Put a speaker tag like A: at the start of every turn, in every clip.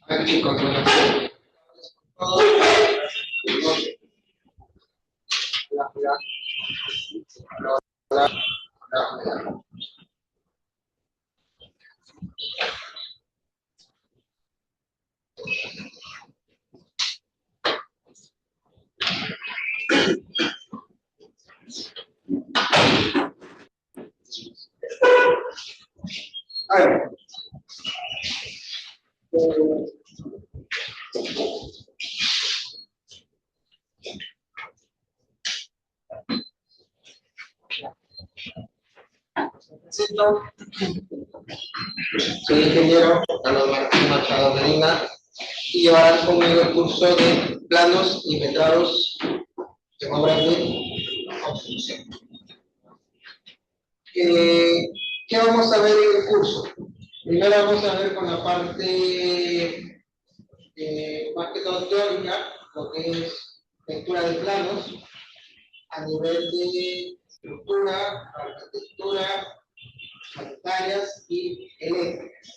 A: A ver, chicos, a ver. Soy ingeniero Carlos Martín Machado Medina y llevarán conmigo el curso de planos y metrados en obras de construcción. ¿Qué vamos a ver en el curso? Primero vamos a ver con la parte más que todo teórica, lo que es lectura de planos a nivel de estructura, arquitectura, sanitarias y eléctricas.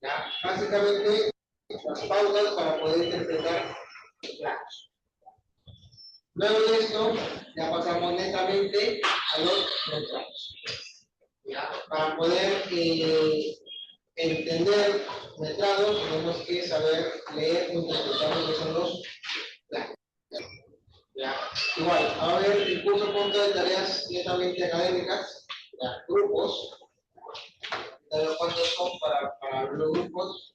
A: ¿Ya? Básicamente, las pautas para poder interpretar planos. Luego de esto, ya pasamos netamente a los metrados. ¿Ya? Para poder entender metrados, tenemos que saber leer e interpretar lo que son los planos. ¿Ya? Igual, a ver, el curso consta de tareas netamente académicas, ¿ya? Grupos. ¿Cuántos son para los grupos?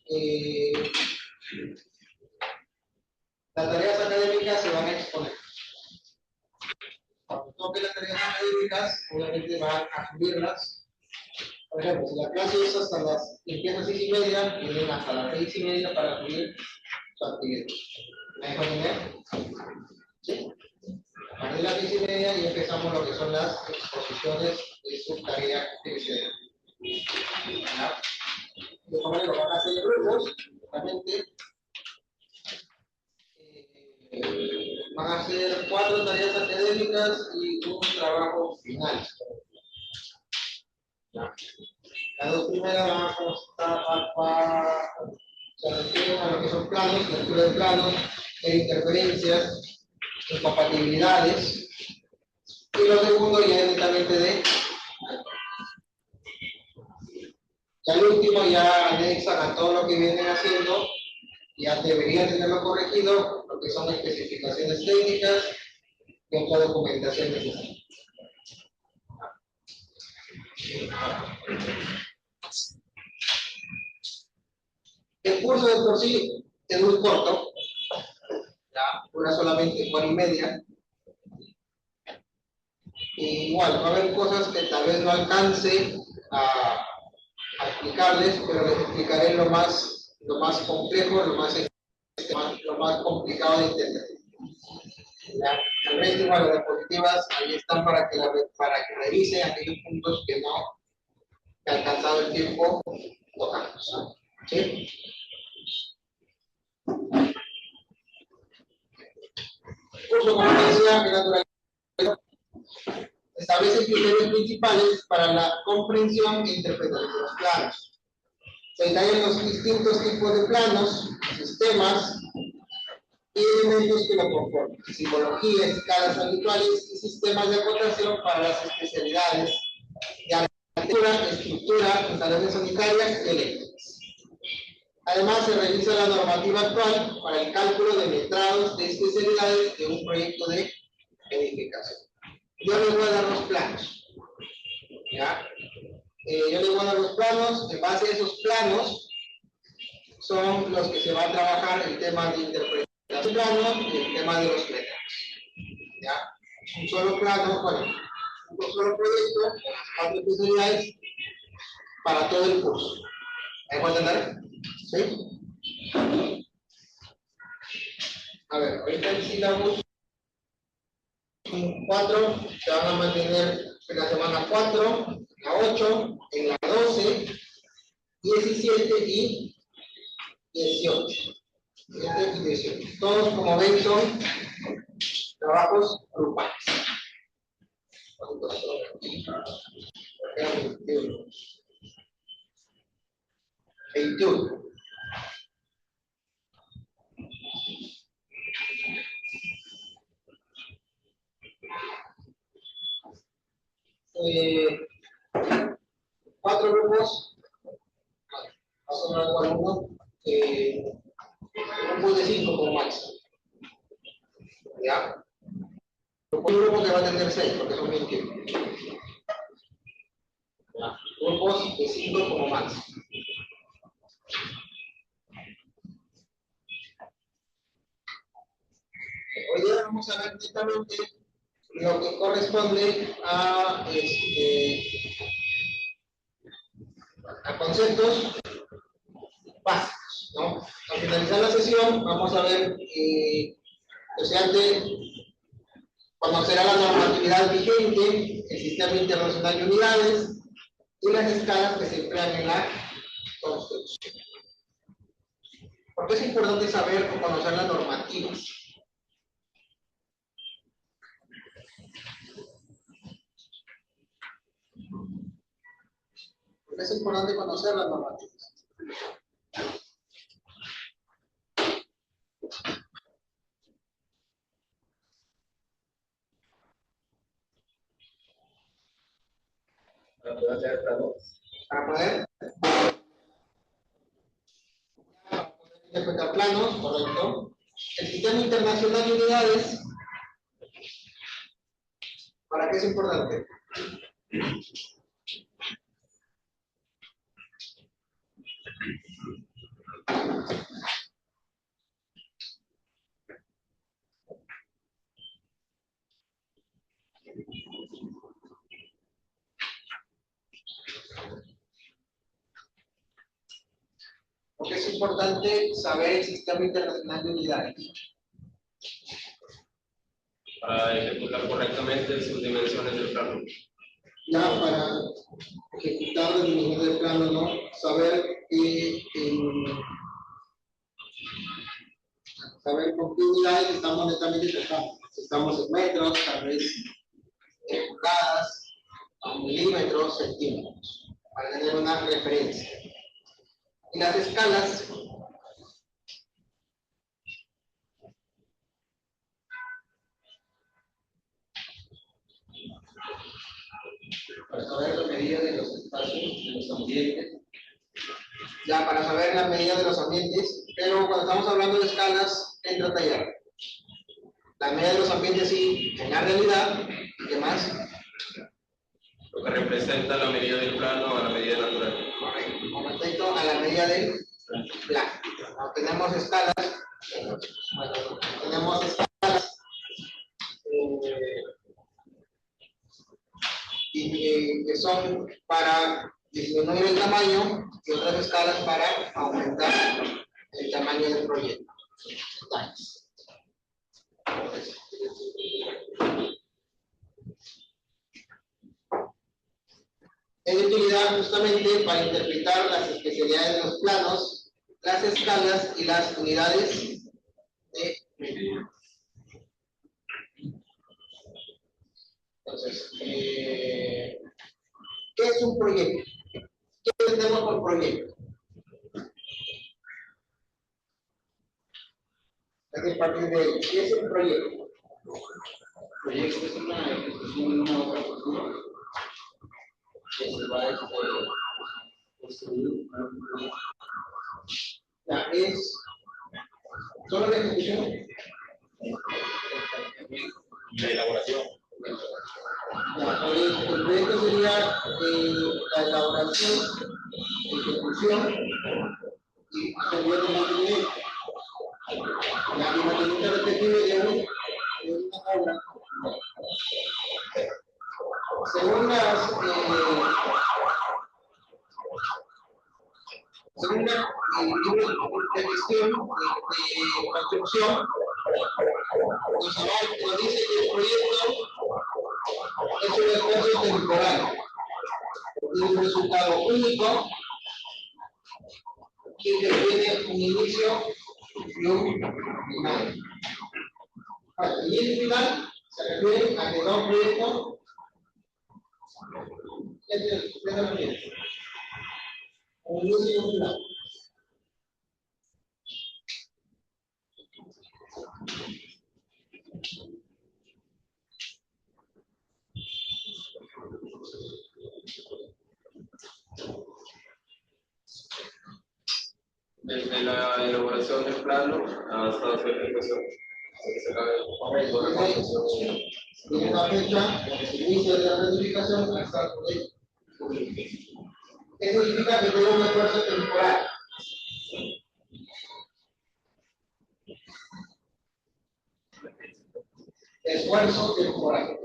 A: Las tareas académicas se van a exponer. Cuando toque las tareas académicas, obviamente van a subirlas. Por ejemplo, si la clase es hasta empieza a 6:30, tienen hasta las 6:30 para subir su actividad. ¿Me dejo entender? ¿Sí? A partir de las 6:30 y empezamos lo que son las exposiciones de su tarea académica. De esta manera lo van a hacer en grupos, justamente. Van a ser 4 tareas académicas y un trabajo final. Las dos primeras van a constar a lo que son planos, lectura de planos, interferencias, incompatibilidades, y lo segundo ya es netamente de. Ya el último ya anexan a todo lo que vienen haciendo, ya deberían tenerlo corregido, lo que son especificaciones técnicas y otra documentación necesaria. El curso de por sí es muy corto, ya dura solamente 1 hora y media. Y igual, va a haber cosas que tal vez no alcance a explicarles, pero les explicaré lo más complejo, lo más complicado de entender. El rating, las diapositivas, ahí están para que revisen aquellos puntos que no he alcanzado el tiempo tocamos. ¿Sí? El curso, como decía, de naturaleza establece criterios principales para la comprensión e interpretación de los planos. Se detallan los distintos tipos de planos, sistemas y elementos que lo conforman, simbología, escalas habituales y sistemas de acotación para las especialidades de arquitectura, estructura, instalaciones sanitarias y eléctricas. Además, se revisa la normativa actual para el cálculo de metrados de especialidades de un proyecto de edificación. Yo les voy a dar los planos. ¿Ya? Yo les voy a dar los planos. En base a esos planos son los que se va a trabajar el tema de interpretación de planos y el tema de los metrados. ¿Ya? Un solo plano, bueno, un solo proyecto, 4 especialidades para todo el curso. ¿Me puedo entender? ¿Sí? A ver, ahorita el sílabus 4 se van a mantener en la semana 4, la 8, en la 12, 17 y 18. 17 y 18. Todos, como ven, son trabajos grupales. 21. Eh, 4 grupos, más o menos algunos, grupos de 5 como máximo. ¿Ya? Un grupo que va a tener 6, porque son 21. ¿Ya? Grupos de 5 como máximo. Hoy día vamos a ver netamente lo que corresponde a conceptos básicos, ¿no? Al finalizar la sesión vamos a ver conocerá la normatividad vigente, el sistema internacional de unidades y las escalas que se emplean en la construcción. ¿Por qué es importante saber o conocer las normativas? ¿Por qué es importante conocer las normativas? Para poder interpretar planos, correcto. El sistema internacional de unidades, ¿para qué es importante? Porque es importante saber el sistema internacional de unidades.
B: Para ejecutar correctamente sus dimensiones del plano.
A: Ya para ejecutar las dimensiones del plano, ¿no? Saber con qué unidades estamos netamente tratando. Si estamos en metros, tal vez en pulgadas, milímetros, centímetros, para tener una referencia. Y las escalas, para saber la medida de los espacios, de los ambientes. Ya, para saber la medida de los ambientes, pero cuando estamos hablando de escalas, entra a tallar. La medida de los ambientes sí, en la realidad, ¿qué más?
B: Lo que representa la medida del plano a la medida natural.
A: Correcto, con respecto a la medida del plano. No, tenemos escalas, que son para disminuir el tamaño y otras escalas para aumentar el tamaño del proyecto. Es de utilidad justamente para interpretar las especialidades de los planos, las escalas y las unidades de medida. Entonces, ¿qué es un proyecto? ¿Qué entendemos por proyecto? ¿Qué es un proyecto? Proyecto es una ejecución de una obra futura que se va a construir. Es solo la ejecución.
B: La elaboración.
A: El proyecto sería la elaboración, ejecución y periodo de mantenimiento. La mantenimiento respectivo de una obra. libro de gestión de construcción nos dice que el proyecto es un esfuerzo temporal, tiene un resultado único y que tiene un inicio y un final. El inicio y final se refiere a que dos proyectos un inicio y un final.
B: Desde la elaboración del plano hasta su ejecución.
A: Tiene una fecha, el inicio de la notificación hasta el proyecto. ¿Qué significa que tiene un esfuerzo temporal? Esfuerzo temporal.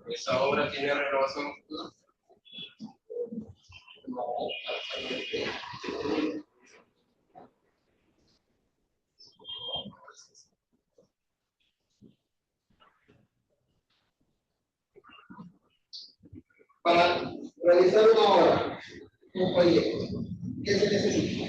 B: ¿Esa obra tiene renovación?
A: No. Para realizar una obra, un proyecto, ¿qué se necesita?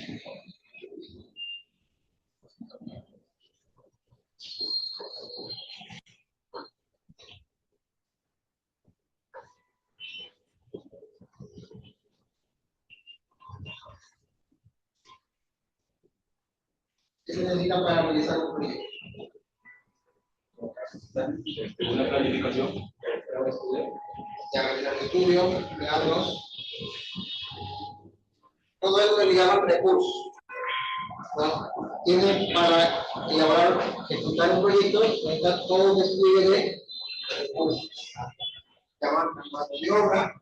A: ¿Qué se necesita para realizar un proyecto?
B: Una planificación.
A: Ya realizar estudios, planos. Todo esto se le llama recursos. ¿No? Tiene para elaborar, ejecutar un proyecto, necesita todo un despliegue de recursos. Llaman mano de obra,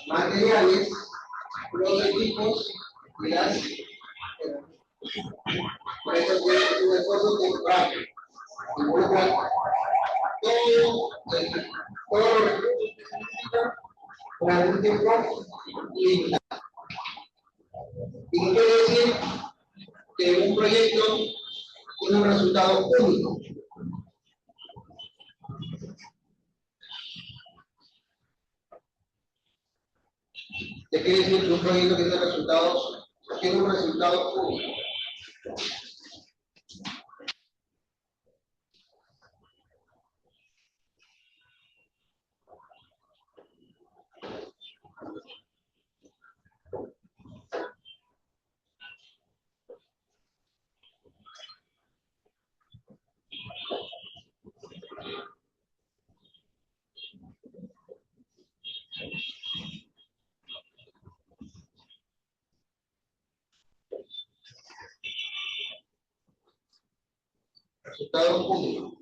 A: materiales, los equipos y las por eso es un esfuerzo temporal. Involucra todo los recursos que se necesitan durante un tiempo limitado. ¿Y qué quiere decir? Que un proyecto tiene un resultado único. ¿Qué quiere decir que un proyecto tiene un resultado único? Resultado único.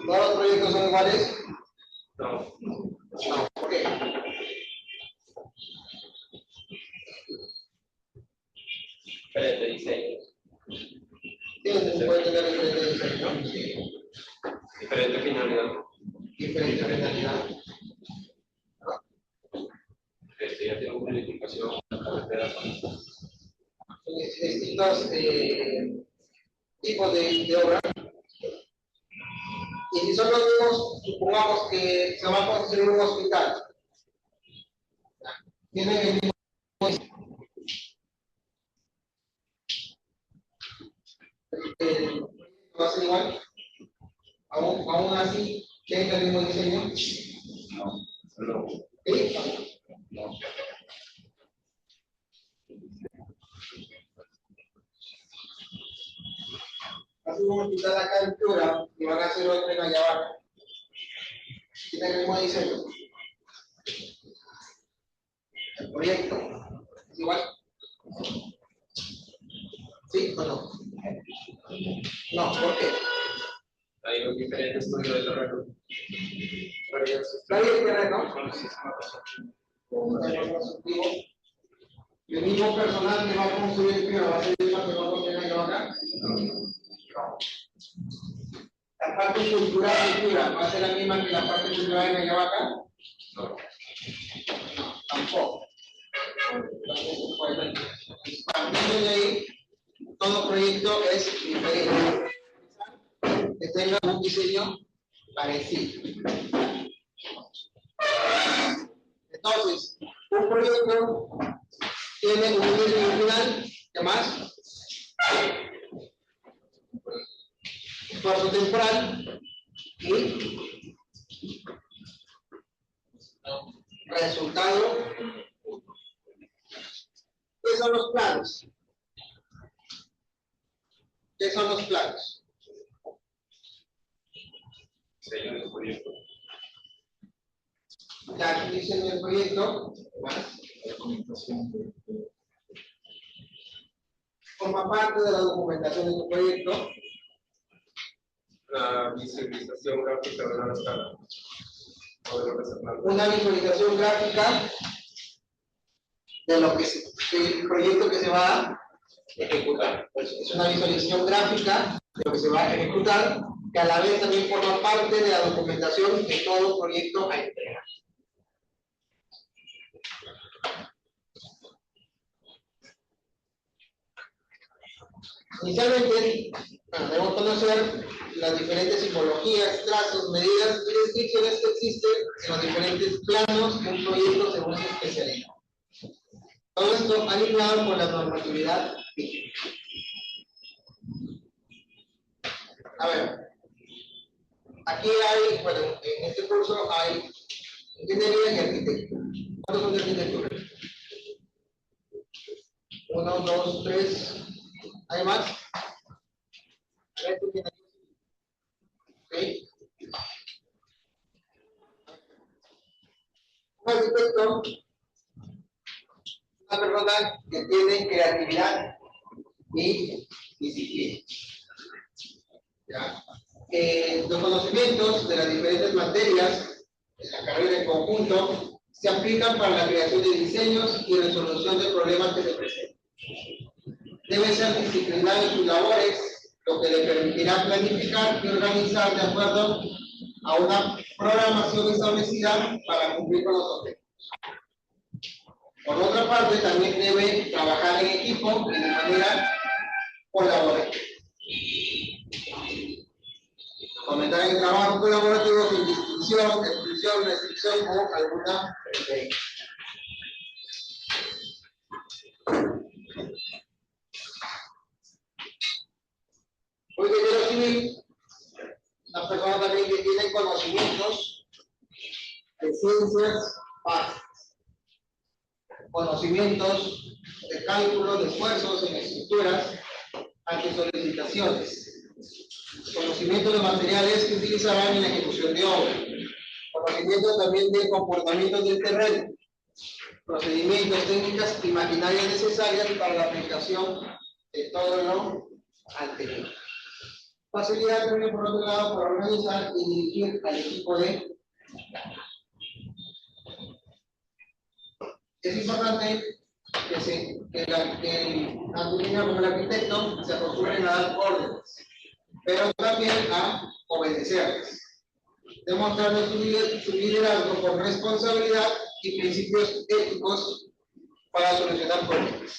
A: ¿Todos los proyectos son iguales?
B: No.
A: No. ¿Por qué?
B: Diferente diseño.
A: Se puede tener diferentes diseños.
B: Diferente finalidad.
A: Diferente finalidad.
B: Este ya tiene una planificación, una carretera.
A: Distintos tipos de obra. Y si son los mismos, supongamos que se va a construir un hospital. Tienen el mismo. ¿Va a ser igual? Aún así, ¿tienen el mismo diseño?
B: No.
A: ¿Sí?
B: No.
A: Hace un hospital acá en Piura y van a hacer otro en Ayabaca. ¿Tienen el mismo diseño? El proyecto es igual. ¿Sí o no? No, ¿por qué?
B: Hay un diferente estudio de terreno.
A: Estudio de terreno. Con el constructivo. ¿Y el mismo personal que va a construir el piso va a ser el mismo que va a construir el acá? No. ¿La parte cultural va a ser la misma que la parte cultural en acá? No. Tampoco. Partiendo de ahí, todo proyecto es diferente. Que tenga un diseño parecido. Entonces, un proyecto tiene un inicio y un final. ¿Qué más? Esfuerzo temporal y resultado. ¿Qué son los planos? ¿Qué son los planos?
B: Diseño del proyecto.
A: La definición del proyecto, más. Forma parte de la documentación de tu proyecto.
B: La visualización gráfica de la escala.
A: Una visualización gráfica de lo que el proyecto que se va a ejecutar. Pues es una visualización gráfica de lo que se va a ejecutar, que a la vez también forma parte de la documentación que todo proyecto a entregar. Inicialmente, debemos conocer las diferentes simbologías, trazos, medidas y descripciones que existen en los diferentes planos de un proyecto según su especialidad. Todo esto alineado con la normatividad vigente. A ver, aquí hay, bueno, en este curso hay ingeniería y arquitectura. ¿Cuántos son de arquitectura? 1, 2, 3. ¿Hay más? ¿Okay? Un arquitecto es una persona que tiene creatividad y disciplina. ¿Ya? Los conocimientos de las diferentes materias de la carrera en conjunto se aplican para la creación de diseños y resolución de problemas que se presentan. Debe ser disciplinado en sus labores, lo que le permitirá planificar y organizar de acuerdo a una programación establecida para cumplir con los objetivos. Por otra parte, también debe trabajar en equipo y de manera colaborativa. Fomentar el trabajo colaborativo sin distinción, exclusión, restricción o alguna preferencia. Un ingeniero civil, una persona también que tiene conocimientos de ciencias básicas, conocimientos de cálculo de esfuerzos en estructuras ante solicitaciones, conocimiento de materiales que utilizarán en la ejecución de obra, conocimiento también de comportamientos del terreno, procedimientos, técnicas y maquinarias necesarias para la aplicación de todo lo anterior. Facilidad también, por otro lado, para organizar y dirigir al equipo de trabajo. Es importante que tanto el ingeniero como el arquitecto se acostumbren a dar órdenes, pero también a obedecerlas, demostrando su liderazgo con responsabilidad y principios éticos para solucionar problemas.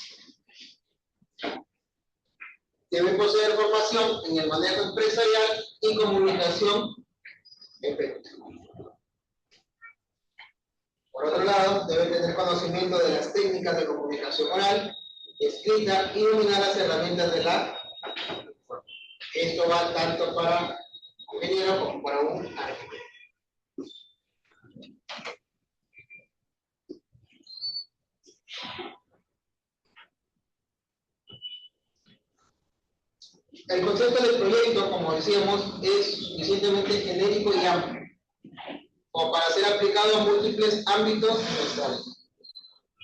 A: Debe poseer formación en el manejo empresarial y comunicación efectiva. Por otro lado, debe tener conocimiento de las técnicas de comunicación oral, escrita y dominar las herramientas de la información. Esto va tanto para un ingeniero como para un arquitecto. El concepto del proyecto, como decíamos, es suficientemente genérico y amplio, como para ser aplicado a múltiples ámbitos de nuestra vida.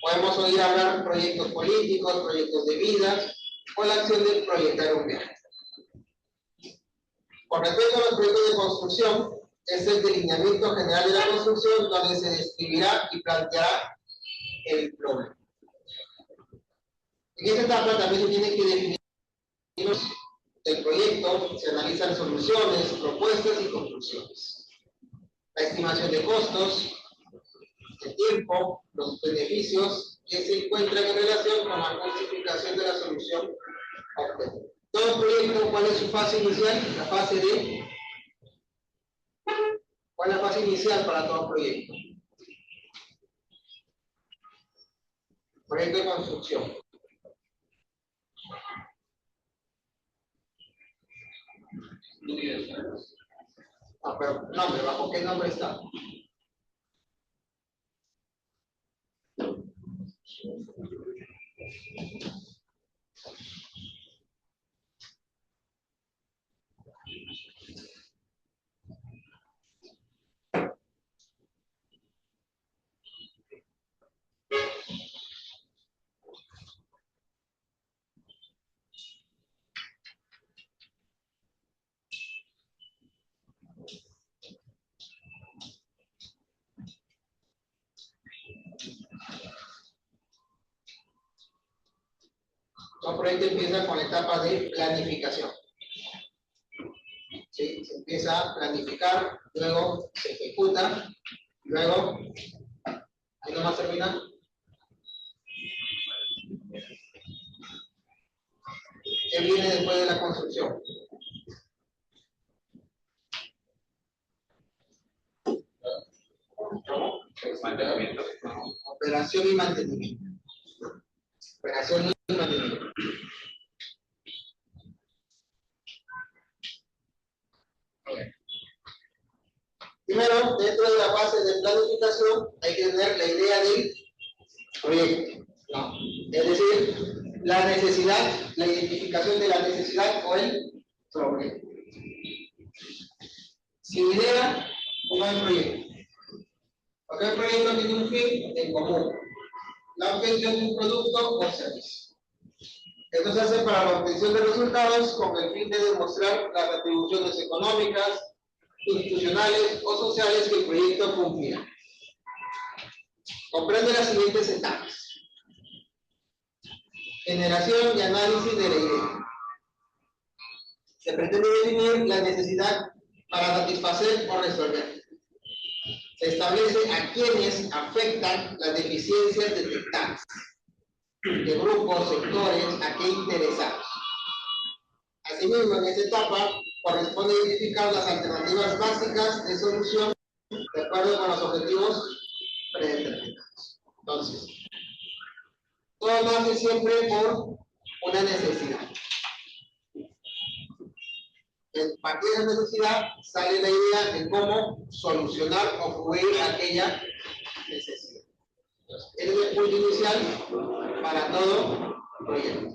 A: Podemos oír hablar de proyectos políticos, proyectos de vida, o la acción de proyectar un viaje. Con respecto a los proyectos de construcción, es el delineamiento general de la construcción donde se describirá y planteará el problema. En esta etapa también se tiene que definir el proyecto, se analizan soluciones, propuestas y conclusiones. La estimación de costos, el tiempo, los beneficios que se encuentran en relación con la justificación de la solución obtenida. Todo proyecto, ¿cuál es su fase inicial? La fase de... ¿Cuál es la fase inicial para todo proyecto? Proyecto de construcción. Ah, pero nombre, ¿bajo qué nombre está? Todo proyecto empieza con la etapa de planificación. ¿Sí? Se empieza a planificar, luego se ejecuta, luego, ahí nomás termina. ¿Qué viene después de la construcción?
B: Mantenimiento.
A: Operación y mantenimiento. Operación y mantenimiento. Primero, dentro de la fase de planificación, hay que tener la idea del proyecto, ¿no? Es decir, la necesidad, la identificación de la necesidad o el problema. Sin idea, no hay proyecto. Porque el proyecto tiene un fin en común, la obtención de un producto o servicio. Esto se hace para la obtención de resultados con el fin de demostrar las atribuciones económicas, institucionales o sociales que el proyecto cumplirá. Comprende las siguientes etapas: generación y análisis de la idea. Se pretende definir la necesidad para satisfacer o resolver. Se establece a quienes afectan las deficiencias detectadas, de grupos, sectores, a qué interesados. Asimismo, en esta etapa corresponde identificar las alternativas básicas de solución de acuerdo con los objetivos predeterminados. Entonces, todo nace siempre por una necesidad. A partir de esa necesidad sale la idea de cómo solucionar o cubrir aquella necesidad. Ese es el punto inicial para todo proyecto.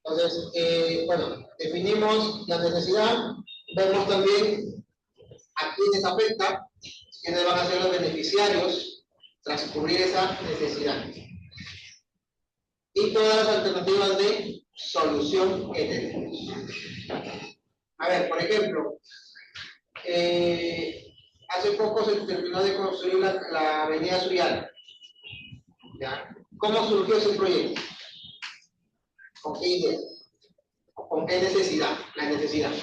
A: Entonces, bueno, definimos la necesidad, vemos también a quiénes afecta, quiénes van a ser los beneficiarios tras cubrir esa necesidad. Y todas las alternativas de solución que tenemos. A ver, por ejemplo, hace poco se terminó de construir la avenida Suyal. ¿Ya? ¿Cómo surgió ese proyecto? ¿Con qué idea? ¿Con qué necesidad? La necesidad.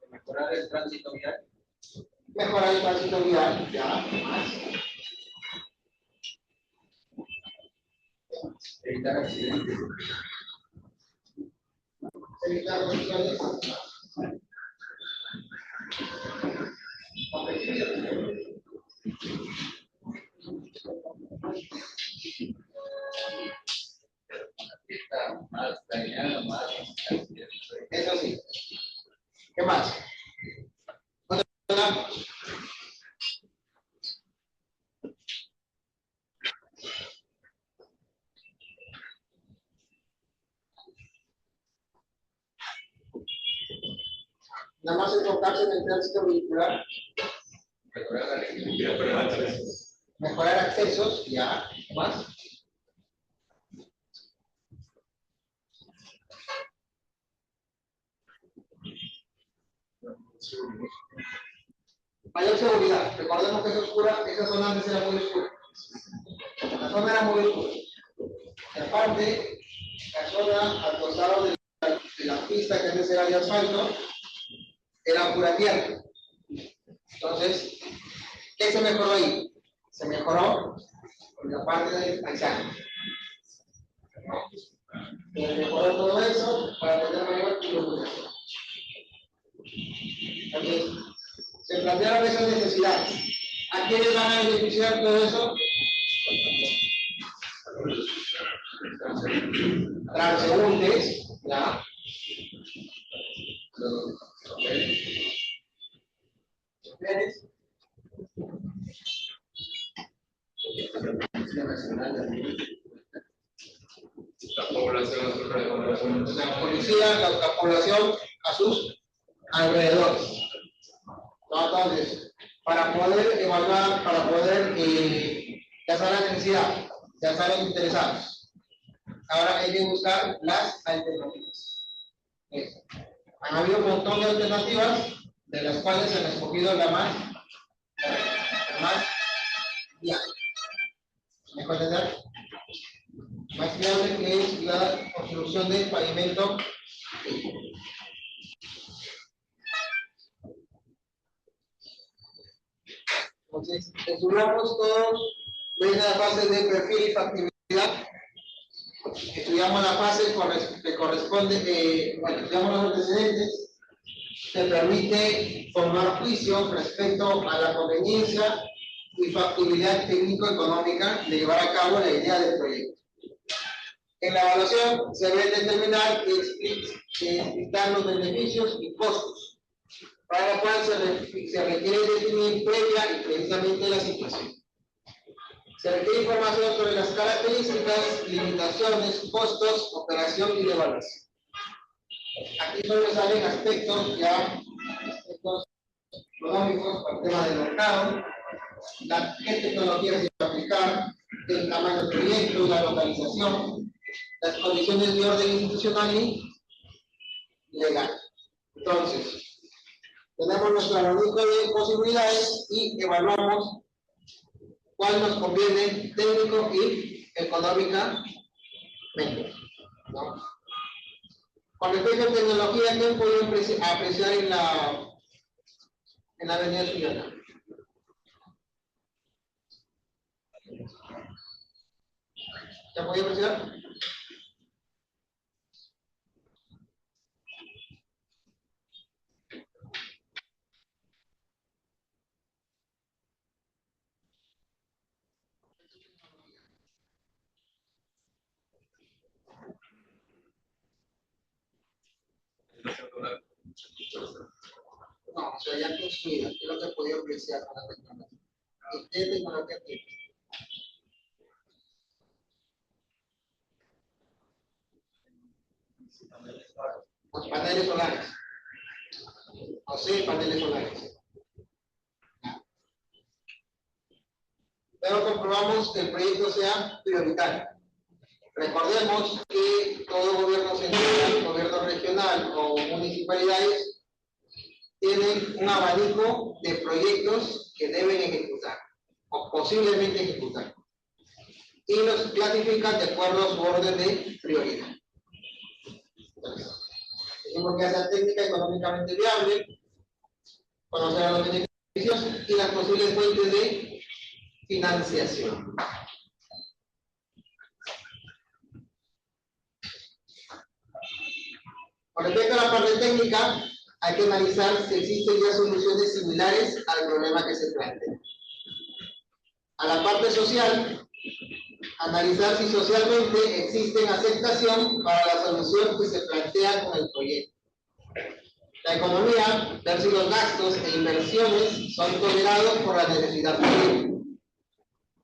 B: Mejorar el tránsito vial.
A: Mejorar el tránsito vial, ya. Más.
B: Evitar accidentes.
A: Evitar colisiones.
B: Más dañado, más.
A: Eso sí. ¿Qué más? Nada más enfocarse en el tránsito vehicular.
B: Mejorar la equilibrio permanente.
A: Mejorar accesos, ya, más. Mayor seguridad. Recordemos que es oscura, esa zona antes era muy oscura. La zona era muy oscura. Y aparte, la zona al costado de la pista que antes era de asfalto, era pura tierra. Entonces, ¿qué se mejoró ahí? Se mejoró con la parte del paisaje. Se mejoró todo eso para tener mayor iluminación. Entonces, se plantearon esas necesidades. ¿A quiénes van a beneficiar todo eso? Transeúntes, ¿ya? Choferes.
B: La población a su alrededor.
A: La policía, la población a sus alrededores. ¿No? Entonces, para poder evaluar, para poder cazar la necesidad, cazar los interesados, ahora hay que buscar las alternativas. Han habido un montón de alternativas, de las cuales se han escogido la más viable. ¿Me puede entender? Más viable que es la construcción de pavimento. Entonces, estudiamos todos desde la fase de perfil y factibilidad. Estudiamos la fase que corresponde, estudiamos los antecedentes, que permite formar juicio respecto a la conveniencia y factibilidad técnico-económica de llevar a cabo la idea del proyecto. En la evaluación se debe determinar y explicar los beneficios y costos, para lo cual se requiere definir previa y precisamente la situación. Se requiere información sobre las características, limitaciones, costos, operación y evaluación. Aquí solo salen aspectos económicos para el tema del mercado, qué tecnología se va a aplicar, el tamaño del proyecto, la localización, las condiciones de orden institucional y legal. Entonces, tenemos nuestro abanico de posibilidades y evaluamos cuál nos conviene técnico y económicamente, ¿no? Con respecto a tecnología, ¿qué pueden apreciar en la avenida Sullana? ¿Ya podía apreciar? No, se había construido, ¿qué es lo que podía apreciar con la tecnología? ¿Y qué tecnología tiene? Los paneles solares. O sí, paneles solares. Pero comprobamos que el proyecto sea prioritario. Recordemos que todo gobierno central, gobierno regional o municipalidades tienen un abanico de proyectos que deben ejecutar o posiblemente ejecutar y los clasifican de acuerdo a su orden de prioridad. Tenemos que hacer técnica económicamente viable, conocer a los beneficios y las posibles fuentes de financiación. Con respecto a la parte técnica, hay que analizar si existen ya soluciones similares al problema que se plantea. A la parte social, analizar si socialmente existe aceptación para la solución que se plantea con el proyecto. La economía, ver si los gastos e inversiones son tolerados por la necesidad pública.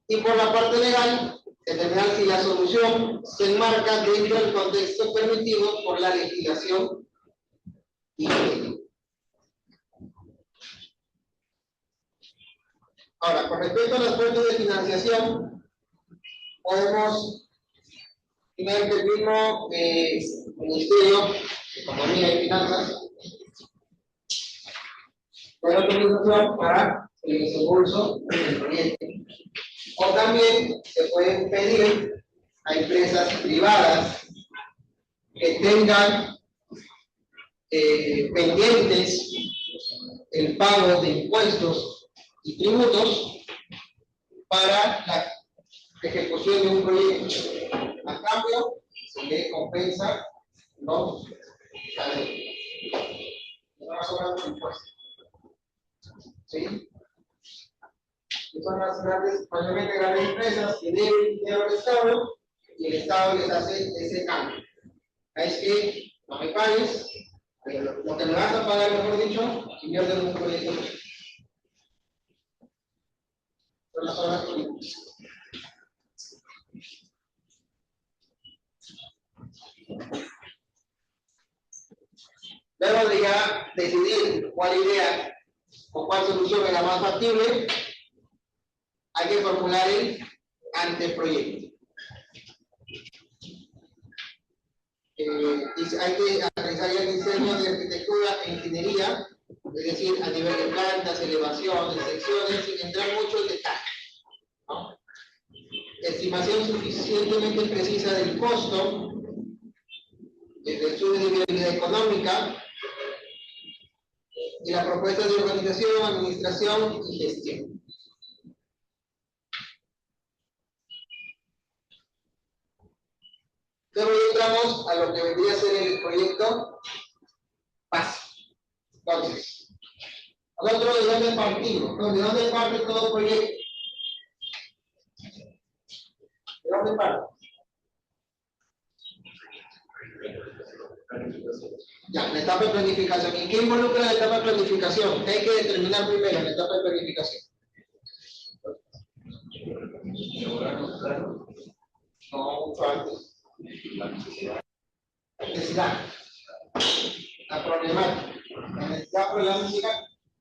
A: Y por la parte legal, determinar si la solución se enmarca dentro del contexto permitido por la legislación y ley. Ahora, con respecto a las fuentes de financiación, podemos tener el mismo Ministerio de Economía y Finanzas de la autorización para el desembolso del proyecto. O también se pueden pedir a empresas privadas que tengan pendientes el pago de impuestos y tributos para la ejecución de un proyecto. A cambio, se le compensa los impuestos. ¿Sí? Son las grandes, mayormente grandes empresas que deben dinero al Estado y el Estado les hace ese cambio. Es que no me pagues, pero lo que me vas a pagar, mejor dicho, invierte en un proyecto. Son las horas políticas. Luego de ya decidir cuál idea o cuál solución es la más factible, hay que formular el anteproyecto. Hay que analizar el diseño de arquitectura e ingeniería, es decir, a nivel de plantas, elevaciones, secciones, sin entrar mucho en detalle, ¿no? Estimación suficientemente precisa del costo, del estudio de viabilidad económica, y la propuesta de organización, administración y gestión. Luego entramos a lo que vendría a ser el proyecto base. Entonces, nosotros de dónde partimos, ¿de dónde parte todo proyecto? ¿De dónde parte? Ya, la etapa de planificación. ¿Y qué involucra la etapa de planificación? ¿Qué hay que determinar primero en la etapa de planificación? No, mucho antes. La necesidad. La problemática. La necesidad problemática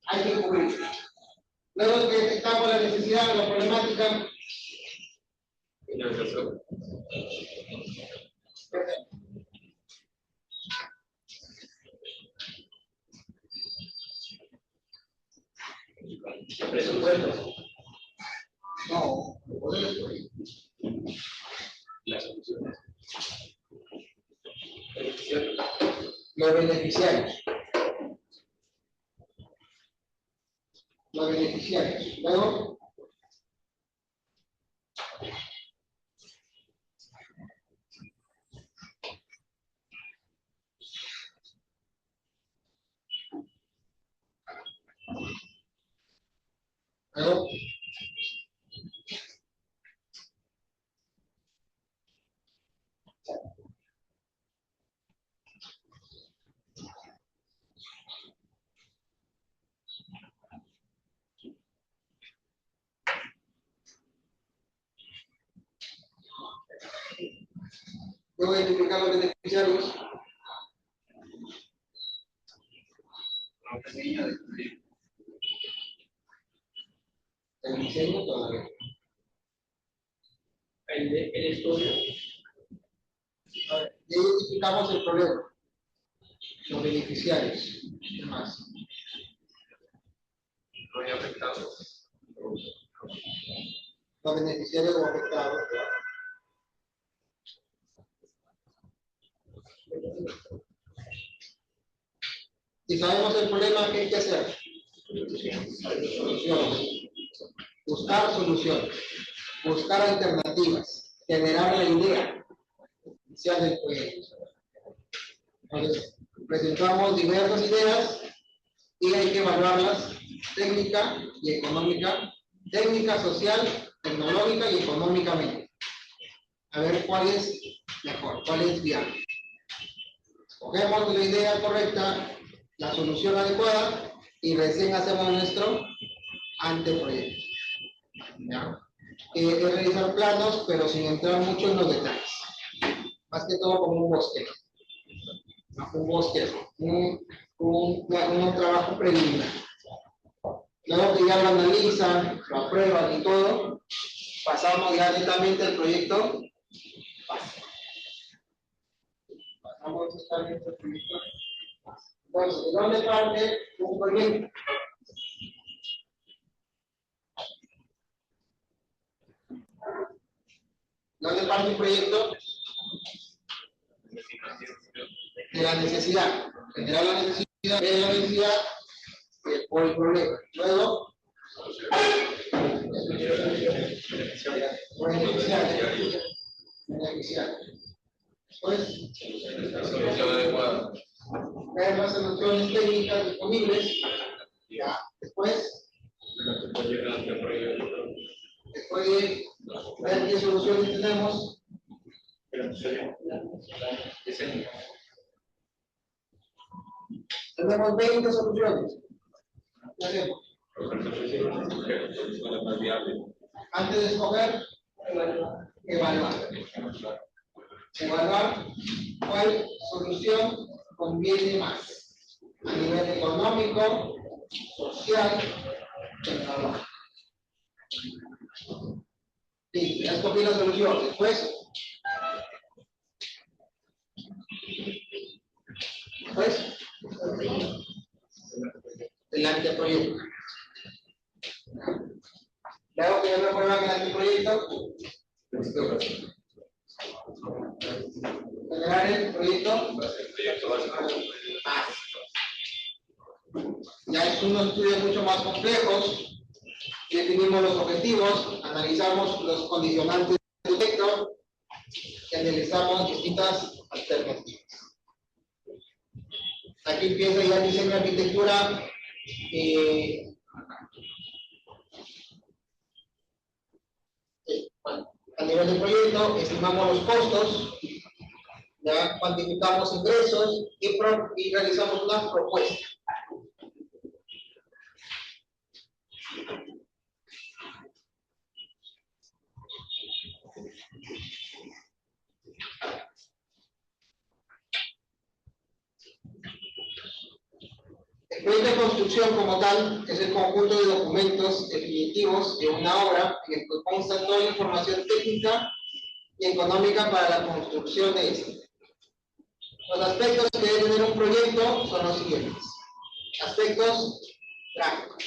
A: hay que cubrir. Luego que detectamos la necesidad, la problemática. Presupuesto. No, las soluciones. Los beneficiarios. Los beneficiarios. Luego. Luego. Luego identificar los beneficiarios. El diseño todavía. El estudio. Ya identificamos el problema. Los beneficiarios. ¿Qué más?
B: Los afectados.
A: Los beneficiarios o afectados. Si sabemos el problema, ¿qué hay que hacer? Soluciones. Buscar soluciones. Buscar alternativas. Generar la idea inicial del proyecto. Entonces, presentamos diversas ideas y hay que evaluarlas técnica y económica, técnica, social, tecnológica y económicamente. A ver cuál es mejor, cuál es viable. Cogemos la idea correcta, la solución adecuada y recién hacemos nuestro anteproyecto. ¿Ya? Es realizar planos, pero sin entrar mucho en los detalles. Más que todo como un bosquejo. Un bosquejo, un trabajo preliminar. Luego que ya lo analizan, lo aprueban y todo, pasamos ya directamente al proyecto base. Pasamos directamente al proyecto base. Entonces, ¿de dónde parte un proyecto? ¿Dónde parte un proyecto? De la necesidad. Generar la necesidad, de la necesidad por el problema. Luego, beneficiar. Después,
B: Solución adecuada.
A: ver las soluciones técnicas disponibles. Ya. Después, después de ver qué soluciones tenemos, tenemos 20 soluciones. ¿Qué hacemos? Antes de escoger, evaluar. Evaluar cuál solución conviene más a nivel económico, social, tecnológico. Sí, ya escogí la solución. Después, el anteproyecto. Luego que ya me aprueban el anteproyecto, generar el proyecto base. Ya es unos estudios mucho más complejos, definimos los objetivos, analizamos los condicionantes del proyecto y analizamos distintas alternativas. Aquí empieza ya el diseño de arquitectura. Bueno, a nivel del proyecto, estimamos los costos, ya cuantificamos ingresos y realizamos una propuesta. El proyecto de construcción como tal es el conjunto de documentos definitivos de una obra en el que consta toda la información técnica y económica para la construcción de este. Los aspectos que debe tener un proyecto son los siguientes. Aspectos gráficos,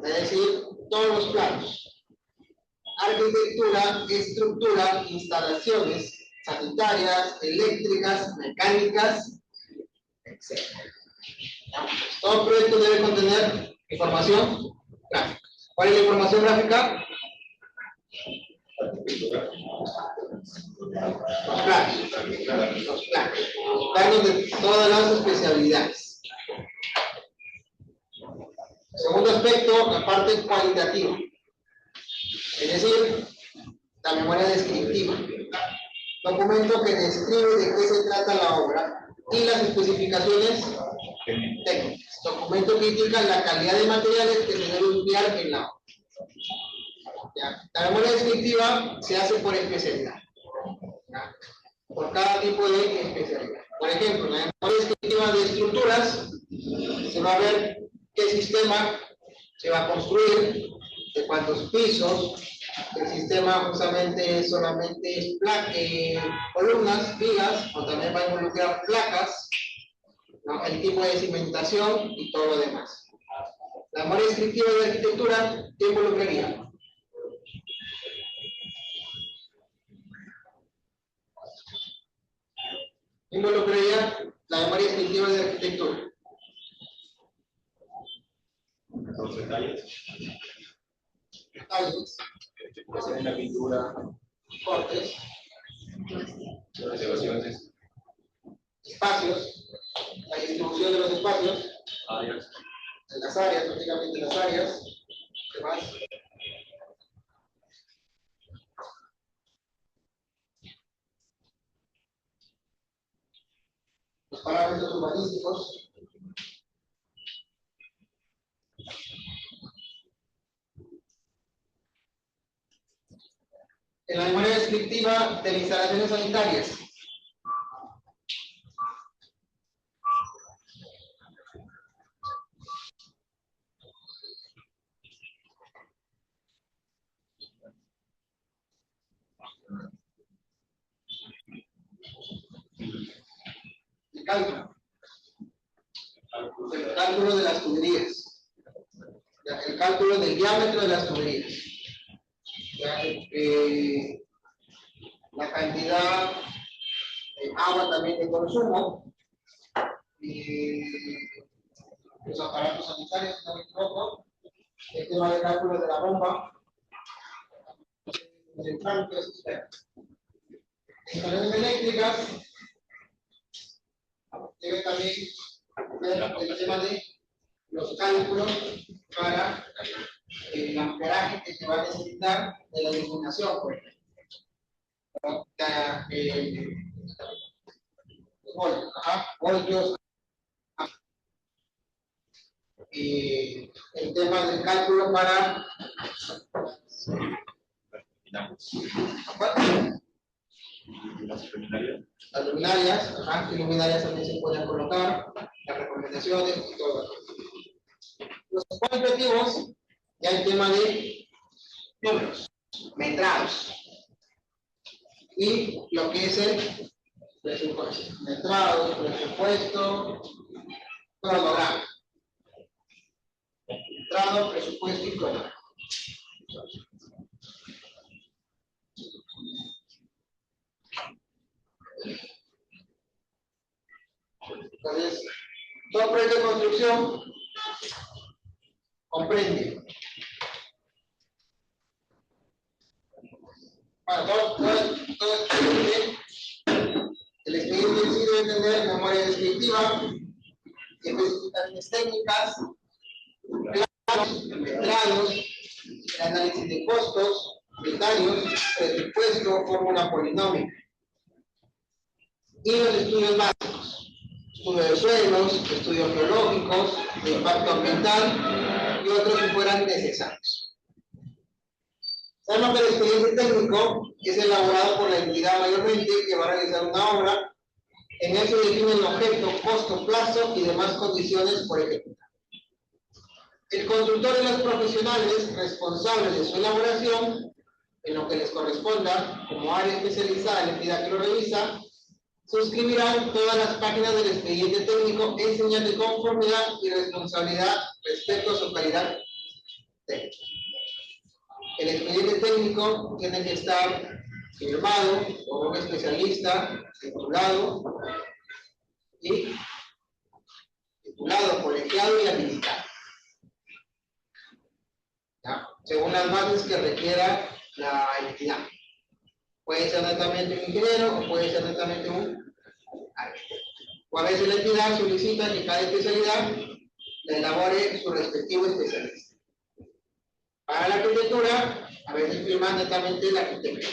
A: es decir, todos los planos. Arquitectura, estructura, instalaciones sanitarias, eléctricas, mecánicas, etc. Todo proyecto debe contener información gráfica. ¿Cuál es la información gráfica? Los planos. Los planos de todas las especialidades. Segundo aspecto, la parte cualitativa. Es decir, la memoria descriptiva. Documento que describe de qué se trata la obra y las especificaciones técnicas. Documento que indica la calidad de materiales que se debe emplear en la obra. ¿Ya? La memoria descriptiva se hace por especialidad. ¿Ya? Por cada tipo de especialidad. Por ejemplo, la memoria descriptiva de estructuras se va a ver qué sistema se va a construir, de cuántos pisos. El sistema justamente solamente es columnas, vigas, o también va a involucrar placas, ¿no? El tipo de cimentación y todo lo demás. La memoria descriptiva de arquitectura, ¿qué involucraría? Involucraría la memoria descriptiva de arquitectura.
B: Los detalles.
A: Detalles.
B: Hacer en la pintura.
A: Cortes.
B: Las elevaciones.
A: Espacios. La distribución de los espacios.
B: Áreas.
A: En las áreas, prácticamente las áreas. ¿Qué más? Los parámetros urbanísticos. En la memoria descriptiva de las instalaciones sanitarias. cálculo. El cálculo de las tuberías. Ya, el cálculo del diámetro de las tuberías. Ya, la cantidad de agua también de consumo. Los aparatos sanitarios, si no me equivoco. El tema de cálculo de la bomba. El tanque, instalaciones eléctricas. Debe también ver el tema de los cálculos para el amperaje que se va a necesitar de la iluminación, por ejemplo. Voltios. Y el tema del cálculo para las luminarias también se pueden colocar, las recomendaciones y todo. Los cualitativos, ya el tema de números, metrados, y lo que es el presupuesto, metrados, presupuesto, cronograma. Metrado, presupuesto y cronograma. Entonces, todo proyecto de construcción comprende. Bueno, todo expediente, el expediente en sí debe tener memoria descriptiva, especificaciones técnicas, planos, metrados, el análisis de costos, inventarios, presupuesto, fórmula polinómica. Y los estudios básicos, estudio de suelos, estudios geológicos, de impacto ambiental y otros que fueran necesarios. Sabemos que el expediente técnico es elaborado por la entidad mayormente que va a realizar una obra. En él se define el objeto, costo, plazo y demás condiciones por ejecutar. El constructor y los profesionales responsables de su elaboración, en lo que les corresponda, como área especializada en la entidad que lo revisa, suscribirán todas las páginas del expediente técnico en señal de conformidad y responsabilidad respecto a su calidad técnica. El expediente técnico tiene que estar firmado por un especialista titulado, colegiado y habilitado, ¿ya? Según las bases que requiera la entidad. Puede ser netamente un ingeniero o puede ser netamente un arquitecto. O a veces la entidad solicita que cada especialidad la elabore su respectivo especialista. Para la arquitectura, a veces firma netamente el arquitecto.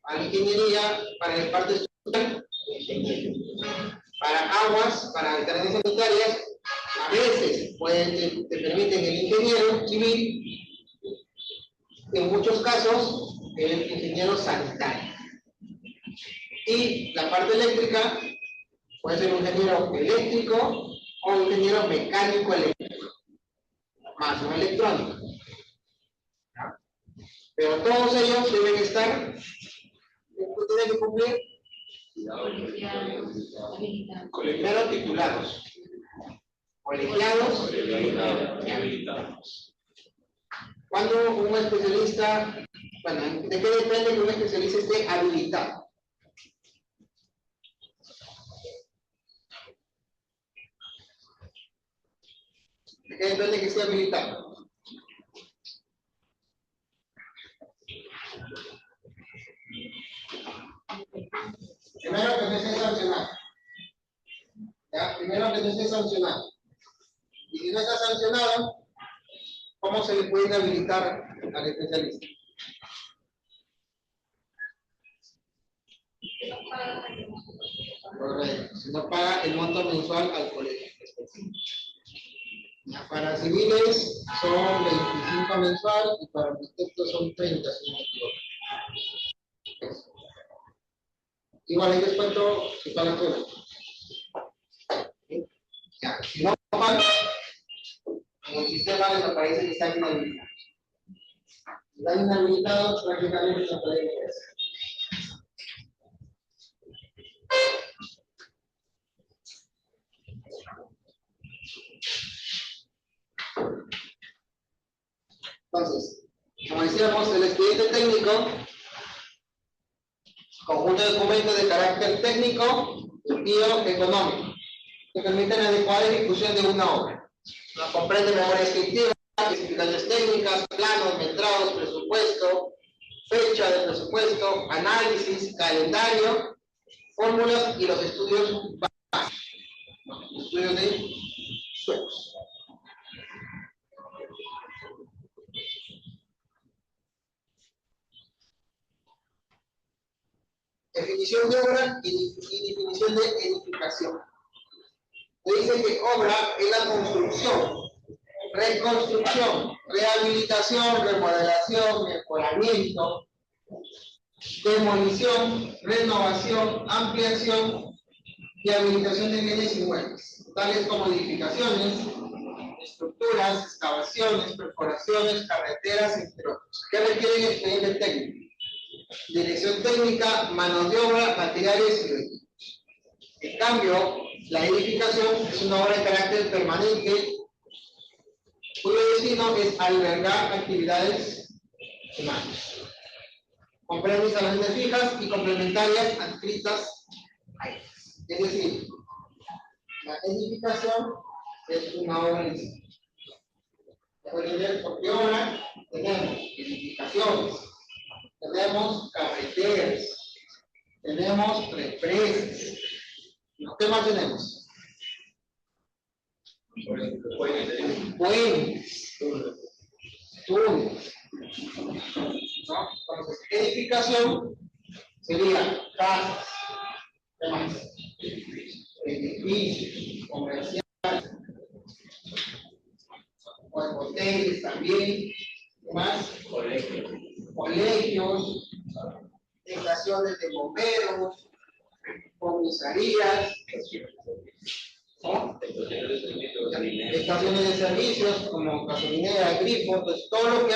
A: Para la ingeniería, para la parte estructural, para aguas, para instalaciones sanitarias, a veces te permiten el ingeniero civil, en muchos casos el ingeniero sanitario. Y la parte eléctrica puede ser un ingeniero eléctrico o un ingeniero mecánico eléctrico, más no electrónico. Pero todos ellos deben estar, tienen que cumplir primero titulados, colegiados y habilitados. Cuando un especialista, bueno, ¿de qué depende que un especialista esté habilitado? ¿De qué depende que esté habilitado? Primero que no esté sancionado. ¿Ya? Primero que no esté sancionado. Y si no está sancionado, ¿cómo se le puede inhabilitar al especialista? Correcto. Si no paga el monto mensual al colegio. Para civiles son 25 mensual y para arquitectos son 30, si no me equivoco. Igual hay descuento si pagan todo. Ya, si no pagan, en el sistema les aparece que están inhabilitados. Si están inhabilitados, prácticamente se pueden ingresar. Entonces, como decíamos, el expediente técnico, conjunto de documentos de carácter técnico y bioeconómico, que permiten la adecuada ejecución de una obra. No comprende memoria descriptiva, especificaciones técnicas, planos, metrados, presupuesto, fecha de presupuesto, análisis, calendario, fórmulas y los estudios básicos, los estudios de suelos. Definición de obra y definición de edificación. Se dice que obra es la construcción, reconstrucción, rehabilitación, remodelación, mejoramiento, demolición, renovación, ampliación y habilitación de bienes inmuebles, tales como edificaciones, estructuras, excavaciones, perforaciones, carreteras, entre otros. ¿Qué requiere el expediente técnico? Dirección técnica, mano de obra, materiales y recursos. En cambio, la edificación es una obra de carácter permanente cuyo destino es albergar actividades humanas. Comprende instalaciones fijas y complementarias adscritas a ellas. Es decir, la edificación es una obra en sí. Pueden ver por qué obra tenemos edificaciones, tenemos carreteras, tenemos represas. ¿Qué más tenemos? Puentes, túneles. ¿No? Entonces, edificación sería casas, ¿qué más? Edificios, comerciales, hoteles también, ¿qué más? Colegios, estaciones de bomberos, comisarías, ¿no? Estaciones de servicios como gasolinera, grifo, pues todo lo que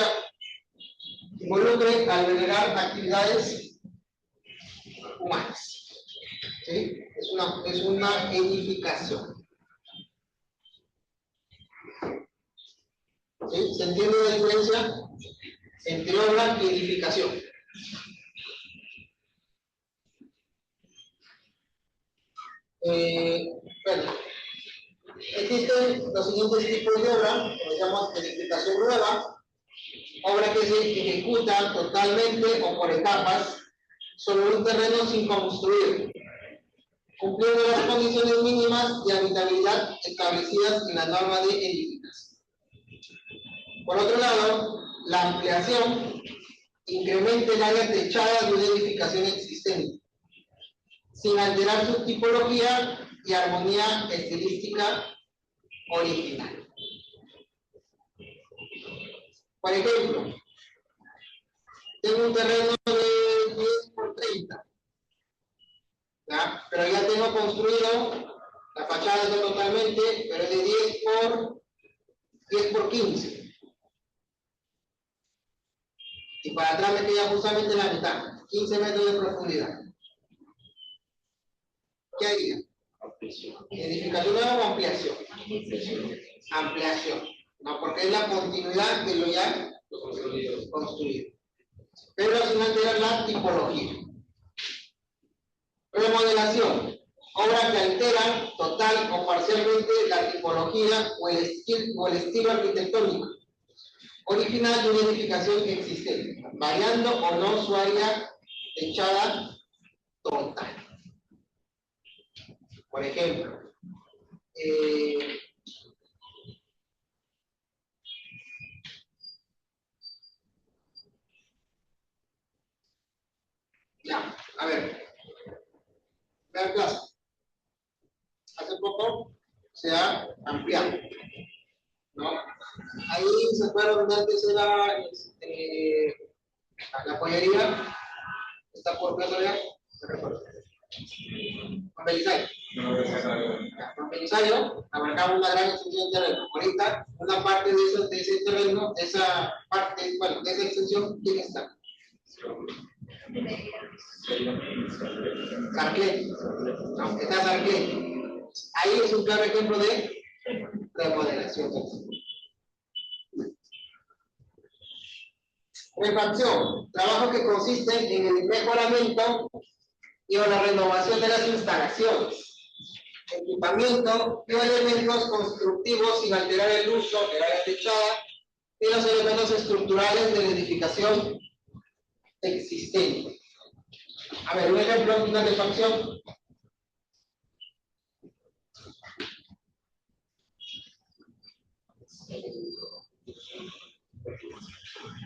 A: involucre albergar actividades humanas. ¿Sí? Es una edificación. ¿Sí? ¿Se entiende la diferencia entre obra y edificación? Bueno, existen los siguientes tipos de obra, como llamamos edificación nueva, obra que se ejecuta totalmente o por etapas sobre un terreno sin construir, cumpliendo las condiciones mínimas de habitabilidad establecidas en la norma de edificación. Por otro lado, la ampliación incrementa el área techada de una edificación existente, sin alterar su tipología y armonía estilística original. Por ejemplo, tengo un terreno de 10 por 30, ¿ya? Pero ya tengo construido la fachada totalmente, pero es de 10 por 15. Y para atrás me queda justamente la mitad, 15 metros de profundidad. ¿Qué haría? ¿Edificación nueva o ampliación? Ampliación. No, porque es la continuidad de lo ya construido. Pero sin alterar la tipología. Remodelación. Obras que alteran total o parcialmente la tipología o el estilo arquitectónico original de una edificación existente, variando o no su área techada total. Por ejemplo, ya, a ver, Real Plaza. Hace poco se ha ampliado, ¿no? Ahí se acuerdan, antes era la pollería, está por Plaza Real, se recuerda. Con Belisario. Con Belisario abarcaba una gran extensión de terreno. Ahorita, una parte de ese terreno, esa parte, bueno, de esa extensión, ¿quién está? Sarclet. No, está Sarclet. Ahí es un claro ejemplo de remodelación. Refacción, trabajo que consiste en el mejoramiento y o la renovación de las instalaciones, equipamiento y elementos constructivos sin alterar el uso del área techada y los elementos estructurales de la edificación existente. A ver, un ejemplo de una refacción.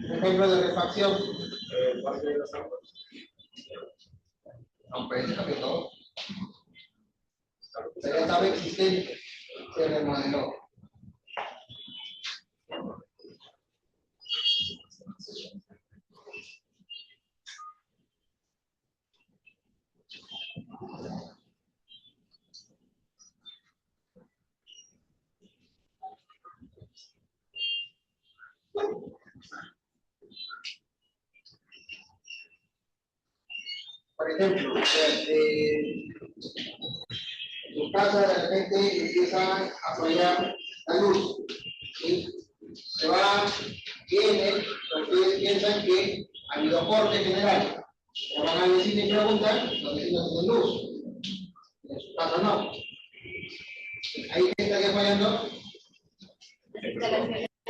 A: Un ejemplo de refacción. No, pero ese cambio todo. Ya estaba existente, se remodeló. Por ejemplo, en tu casa de repente empieza a fallar la luz, ¿sí? Se va, viene, ustedes piensan que ha habido corte general. Le van al vecino y preguntan, los vecinos tienen luz. En su casa no. Ahí que estaría fallando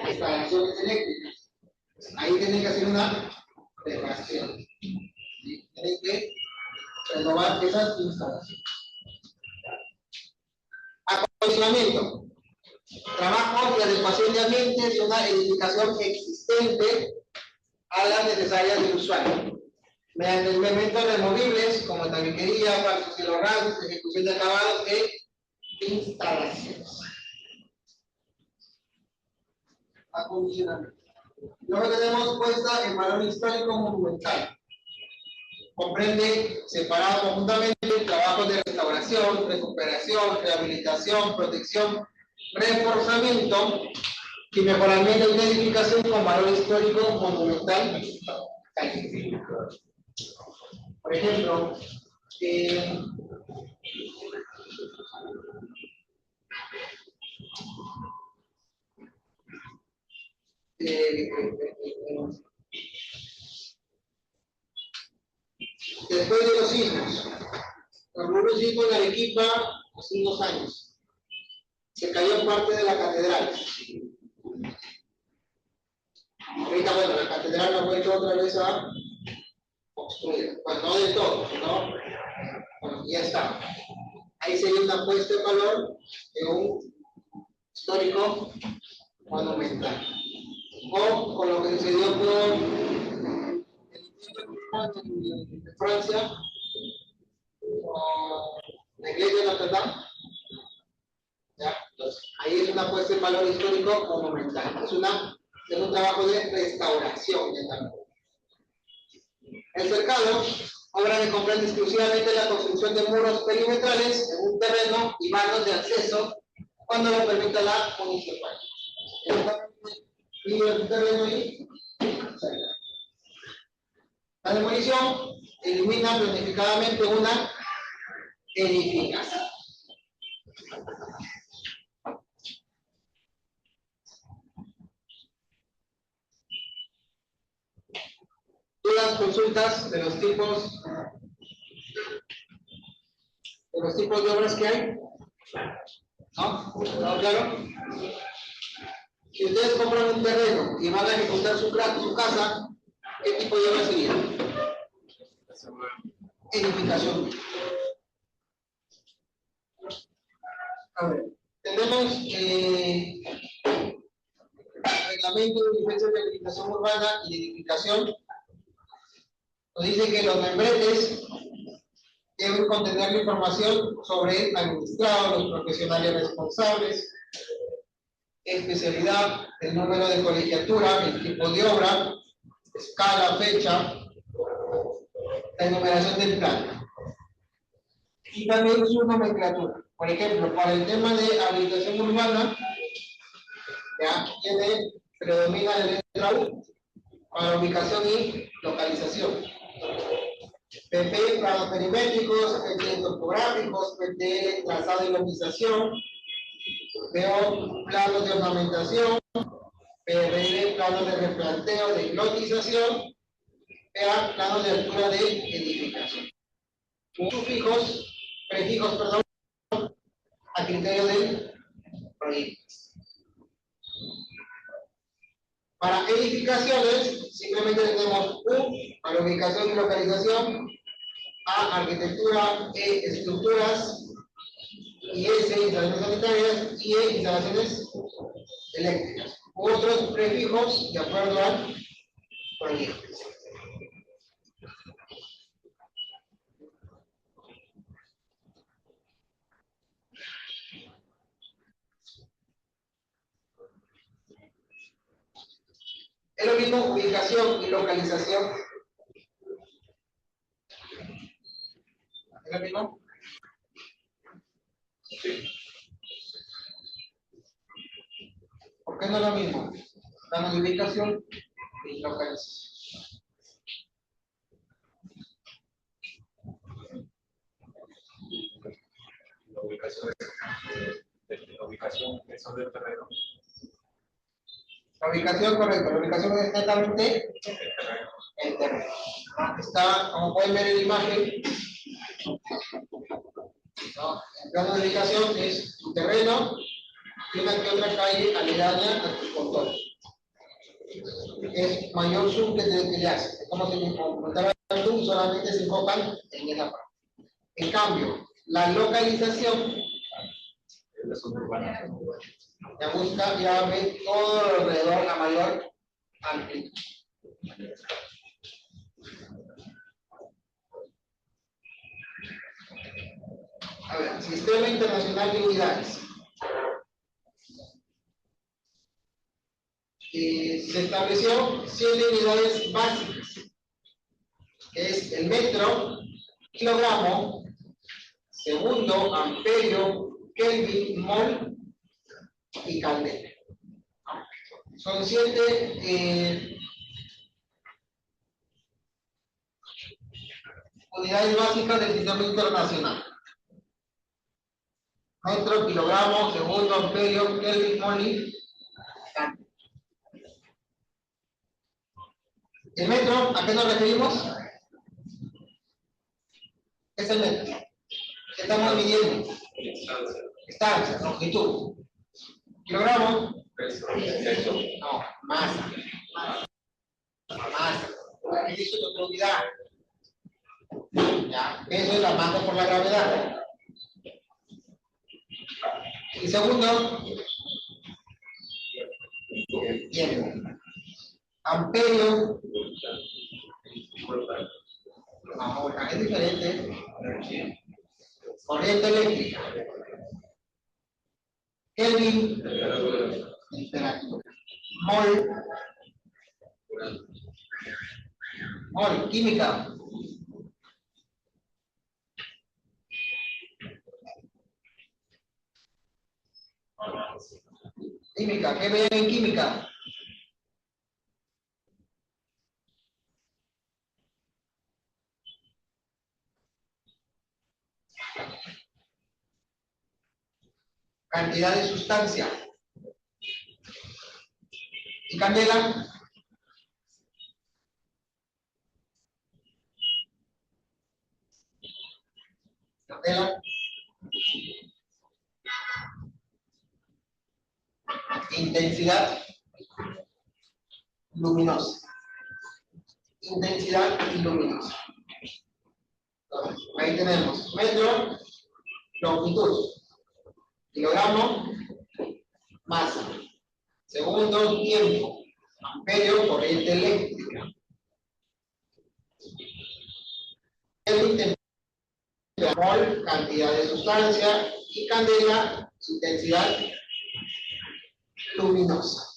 A: instalaciones eléctricas. Ahí tienen que hacer una reparación. ¿Sí? Tienen que renovar esas instalaciones. Acondicionamiento. Trabajo y adecuación de ambientes de una edificación existente a las necesarias del usuario. Mediante elementos removibles como tabiquería, falsos y rasgos, ejecución de acabados de instalaciones. Acondicionamiento. Luego tenemos puesta en valor histórico monumental. Comprende separado conjuntamente trabajos de restauración, recuperación, rehabilitación, protección, reforzamiento y mejoramiento de una edificación con valor histórico monumental calificado. Por ejemplo, después de los sismos, los sismos de Arequipa hace unos años, se cayó parte de la catedral. Ahorita, bueno, la catedral la ha vuelto otra vez a construir. Pues no del todo, ¿no? Bueno, ya está. Ahí sería una puesta en valor de un histórico monumental. O con lo que sucedió con en Francia, la iglesia de Notre Dame. ¿Ya? Entonces, ahí es una puesta en valor histórico monumental. Es un trabajo de restauración de también. El cercado, obra que comprende exclusivamente la construcción de muros perimetrales en un terreno y vanos de acceso cuando lo permita la municipalidad. El terreno y la demolición elimina planificadamente una edificación. Dudas, consultas de los tipos de obras que hay. ¿No? ¿No? ¿Claro? Si ustedes compran un terreno y van a ejecutar su casa, ¿qué tipo de obra sería? Edificación. A ver, tenemos reglamento de licencias de habilitación urbana y de edificación. Nos dice que los membretes deben contener la información sobre el administrado, los profesionales responsables, especialidad, el número de colegiatura, el tipo de obra, escala, fecha, la enumeración del plan. Y también su nomenclatura. Por ejemplo, para el tema de habilitación urbana, ya predomina la letra U para ubicación y localización. PP, planos perimétricos, PT topográficos, PT trazado y localización, veo planos de ornamentación, PRL, plano de replanteo de lotización. PA, plano de altura de edificación. Sufijos, prefijos, perdón, a criterio del proyecto. Para edificaciones, simplemente tenemos U para ubicación y localización, A, arquitectura, E, estructuras, y S, instalaciones sanitarias, y E, instalaciones eléctricas. Otros prefijos de acuerdo al proyecto. Es lo mismo ubicación y localización. ¿Es lo mismo?
B: Sí.
A: ¿Por qué no es lo mismo? Plano de ubicación y localización.
B: La ubicación eso del terreno.
A: La ubicación, correcto. La ubicación es netamente el terreno. Está, como pueden ver en la imagen, ¿no? El plano de ubicación es tu terreno y una que otra calle aledaña a tu contorno. Es mayor zoom que le hace. Es como si me comentaba tú, solamente se enfocan en esa parte. En cambio, la localización
B: Es la zona urbana.
A: ya busca, ya ve todo alrededor a mayor amplitud. A ver, Sistema Internacional de Unidades. Se estableció 7 unidades básicas, que es el metro, kilogramo, segundo, amperio, kelvin, mol y candela. Son 7 unidades básicas del sistema internacional. Metro, kilogramo, segundo, amperio, kelvin, mol y candela. ¿El metro a qué nos referimos? ¿Qué es el metro? ¿Qué estamos midiendo? Distancia, longitud. Kilogramo.
B: Peso.
A: No, masa. Masa. Eso es otra unidad. Ya, peso es la masa por la gravedad. Y segundo, tiempo. Amperio. Ahora, es diferente. Corriente eléctrica. Kelvin. Temperatura. Mol. Mol, química. Química, ¿qué ven en química? Cantidad de sustancia. ¿Y candela? Candela. Intensidad luminosa. Intensidad y luminosa. Entonces, ahí tenemos metro, longitud, kilogramo, masa, segundo, tiempo, amperio, corriente eléctrica, kelvin, mol, cantidad de sustancia, y candela, intensidad luminosa.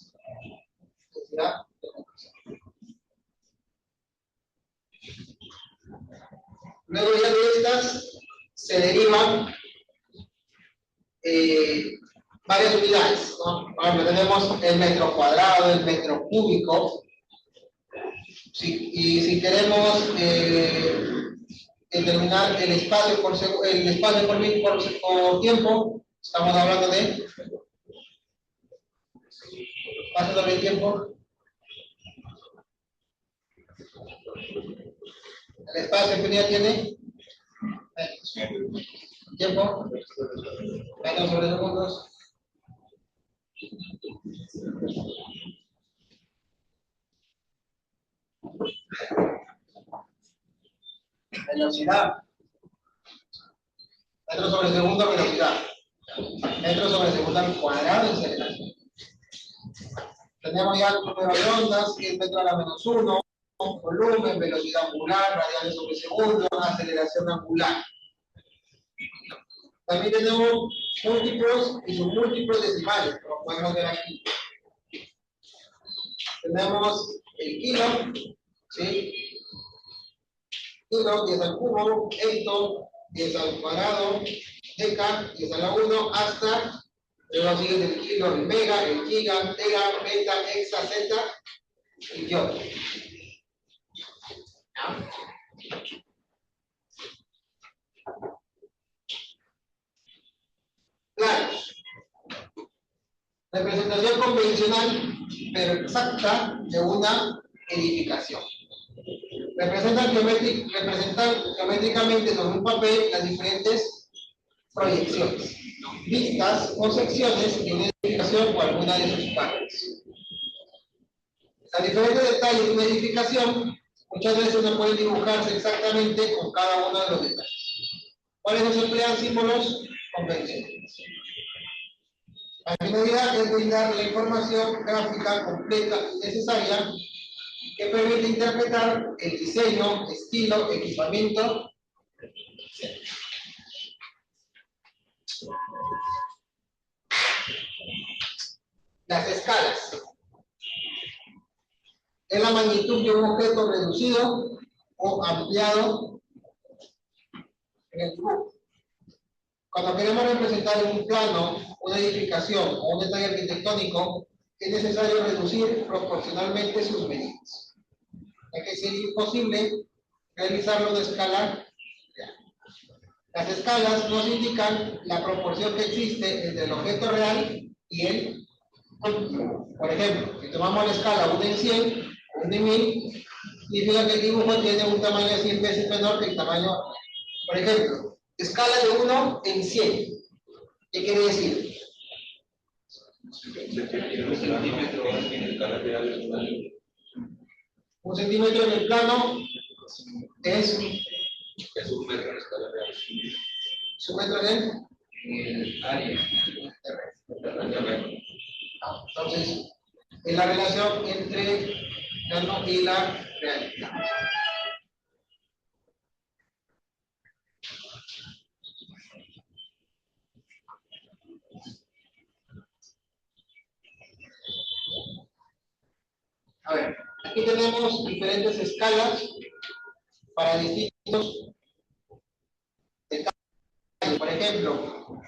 A: Intensidad luminosa. Luego ya de estas se derivan varias unidades, ¿no? Por ejemplo, tenemos el metro cuadrado, el metro cúbico. Y si queremos determinar el espacio por tiempo, estamos hablando de Pásalo el tiempo. El espacio que ya tiene. Tiempo. Metros sobre segundos. Velocidad. Metros sobre segundo, velocidad. Metros sobre segundo al cuadrado en aceleración. Tenemos ya el número de ondas, que es metro a la menos 1, volumen, velocidad angular, radianes sobre segundo, aceleración angular. También tenemos múltiplos y submúltiplos decimales, como podemos ver aquí. Tenemos el kilo, ¿sí? Kilo, 10 al cubo, hecto, 10 al cuadrado, deca, 10 a la 1, hasta, luego sigue el kilo, el mega, el giga, tera, beta, hexa, zeta, y yo. Claro. Representación convencional, pero exacta, de una edificación. Representan geométricamente sobre un papel las diferentes proyecciones, vistas o secciones de una edificación o alguna de sus partes. Los diferentes detalles de una edificación muchas veces no pueden dibujarse exactamente con cada uno de los detalles. Por eso se emplean símbolos convencionales. La finalidad es brindar la información gráfica completa y necesaria que permite interpretar el diseño, estilo, equipamiento, etc. Las escalas. Es la magnitud de un objeto reducido o ampliado en el dibujo. Cuando queremos representar en un plano una edificación o un detalle arquitectónico, es necesario reducir proporcionalmente sus medidas, ya que sería imposible realizarlo de escala real. Las escalas nos indican la proporción que existe entre el objeto real y el continuo. Por ejemplo, si tomamos la escala 1 en 100, 1 en 1000, significa que el dibujo tiene un tamaño 100 veces menor que el tamaño. Por ejemplo, escala de 1 en 100. ¿Qué quiere decir? Un centímetro en el plano es
B: un metro en escala real.
A: su metro en
B: El área.
A: Entonces, es la relación entre plano y la realidad. A ver, aquí tenemos diferentes escalas para distintos detalles. Por ejemplo,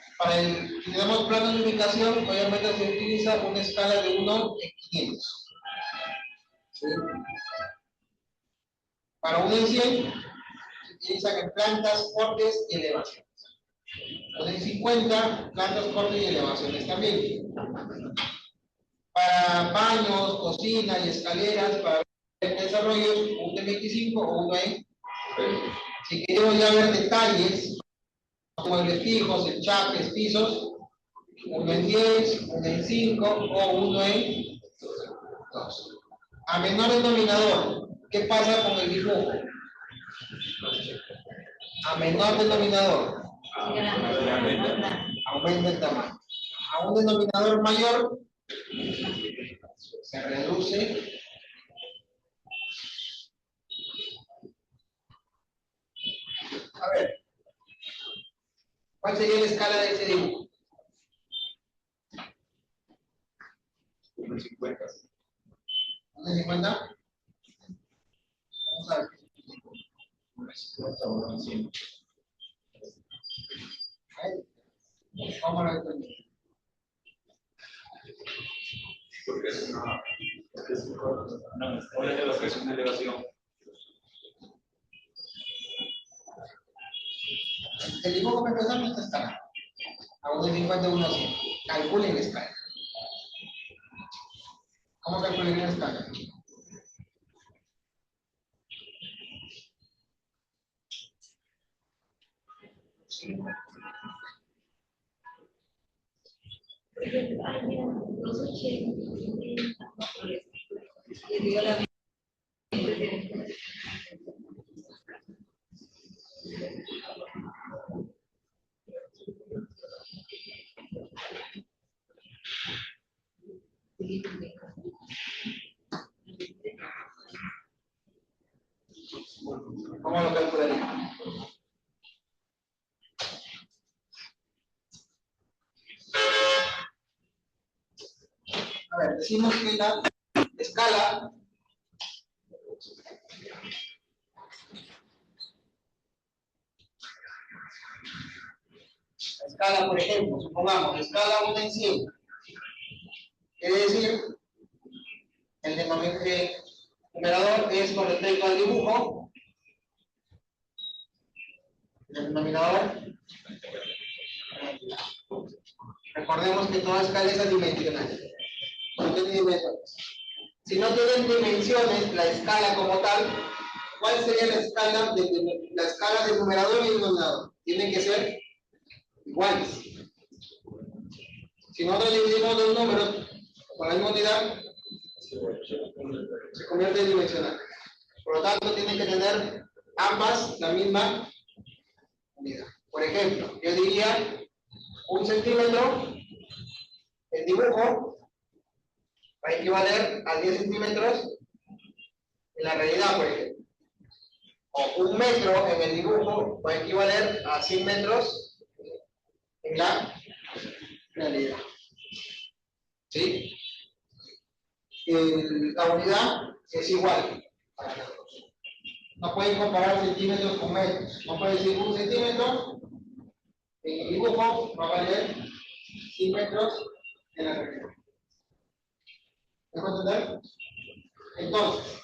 A: si tenemos plano de ubicación, obviamente se utiliza una escala de 1 en 500. ¿Sí? Para 1 en 100, se utilizan en plantas, cortes y elevaciones. 1 en 50, plantas, cortes y elevaciones también. Para baños, cocina y escaleras, para desarrollos, 1 en 25 o 1 en. Si queremos ya ver detalles, muebles fijos, enchapes, pisos, 1 en 10, 1 en 5 o 1 en 2. A menor denominador, ¿qué pasa con el dibujo? A menor denominador, aumenta el tamaño. A un denominador mayor, se reduce. A ver, ¿cuál sería la escala de ese dibujo?
B: 1.50.
A: 1.50. Vamos a ver.
B: 1.50.
A: Vamos a ver.
B: Porque es una elevación.
A: El dibujo que empezamos esta escala. A 1.50, 1 a 100. Calculen la escala. ¿Cómo calcularía la escala? ¿Cómo lo calcularía? A ver, decimos que la escala por ejemplo, supongamos, escala 1 en 100. Quiere decir, el numerador es con respecto al dibujo, el denominador. Recordemos que toda escala es adimensional. No tiene dimensiones. Si no tienen dimensiones, la escala como tal, ¿cuál sería la escala del numerador y el denominador? Tienen que ser iguales. Si nosotros dividimos dos números con la misma unidad, se convierte en dimensional. Por lo tanto, tienen que tener ambas la misma unidad. Por ejemplo, yo diría 1 centímetro, el dibujo va a equivaler a 10 centímetros en la realidad, por ejemplo. O 1 metro en el dibujo va a equivaler a 100 metros en la realidad. ¿Sí? La unidad es igual para los dos. No pueden comparar centímetros con metros. No pueden decir 1 centímetro en el dibujo va a valer 100 metros en la realidad. ¿Me puedo entender? Entonces,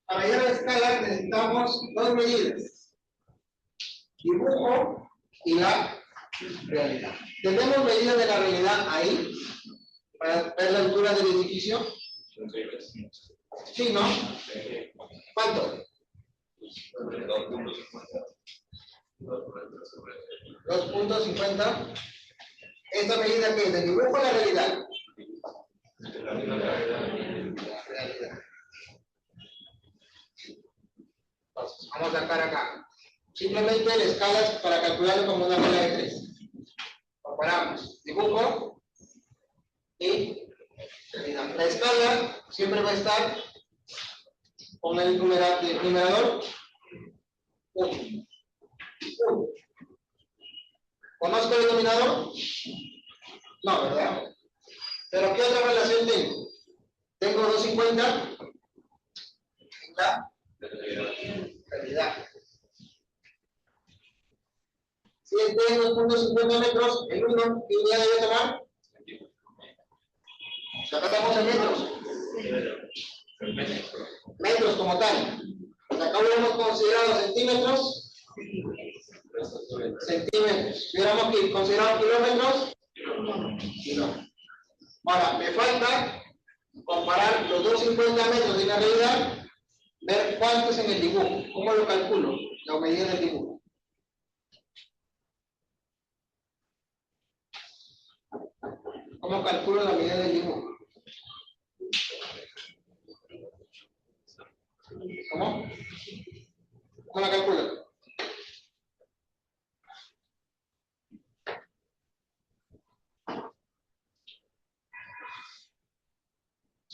A: para hallar la escala necesitamos dos medidas: dibujo y la realidad. ¿Tenemos medidas de la realidad ahí? Para ver la altura del edificio. Sí, ¿no? ¿Cuánto? 2.50. ¿Esta medida qué es? ¿De dibujo o la realidad? La realidad. Entonces, vamos a sacar acá. Simplemente la escala es para calcularlo como una regla de 3. Comparamos dibujo y realidad. La escala siempre va a estar con el numerador 1. ¿Conozco el denominador? No, ¿verdad? ¿Pero qué otra relación tengo? Tengo 250 en la realidad. Si tengo 2.50 metros, el 1, ¿qué unidad debe tomar? Acá estamos en metros. Metros como tal. Acá hubiéramos considerado centímetros. Si hubiéramos considerado kilómetros, no. Ahora, me falta comparar los 250 metros de la realidad, ver cuánto es en el dibujo. ¿Cómo lo calculo? La medida del dibujo. ¿Cómo calculo la medida del dibujo? ¿Cómo? ¿Cómo la calculo?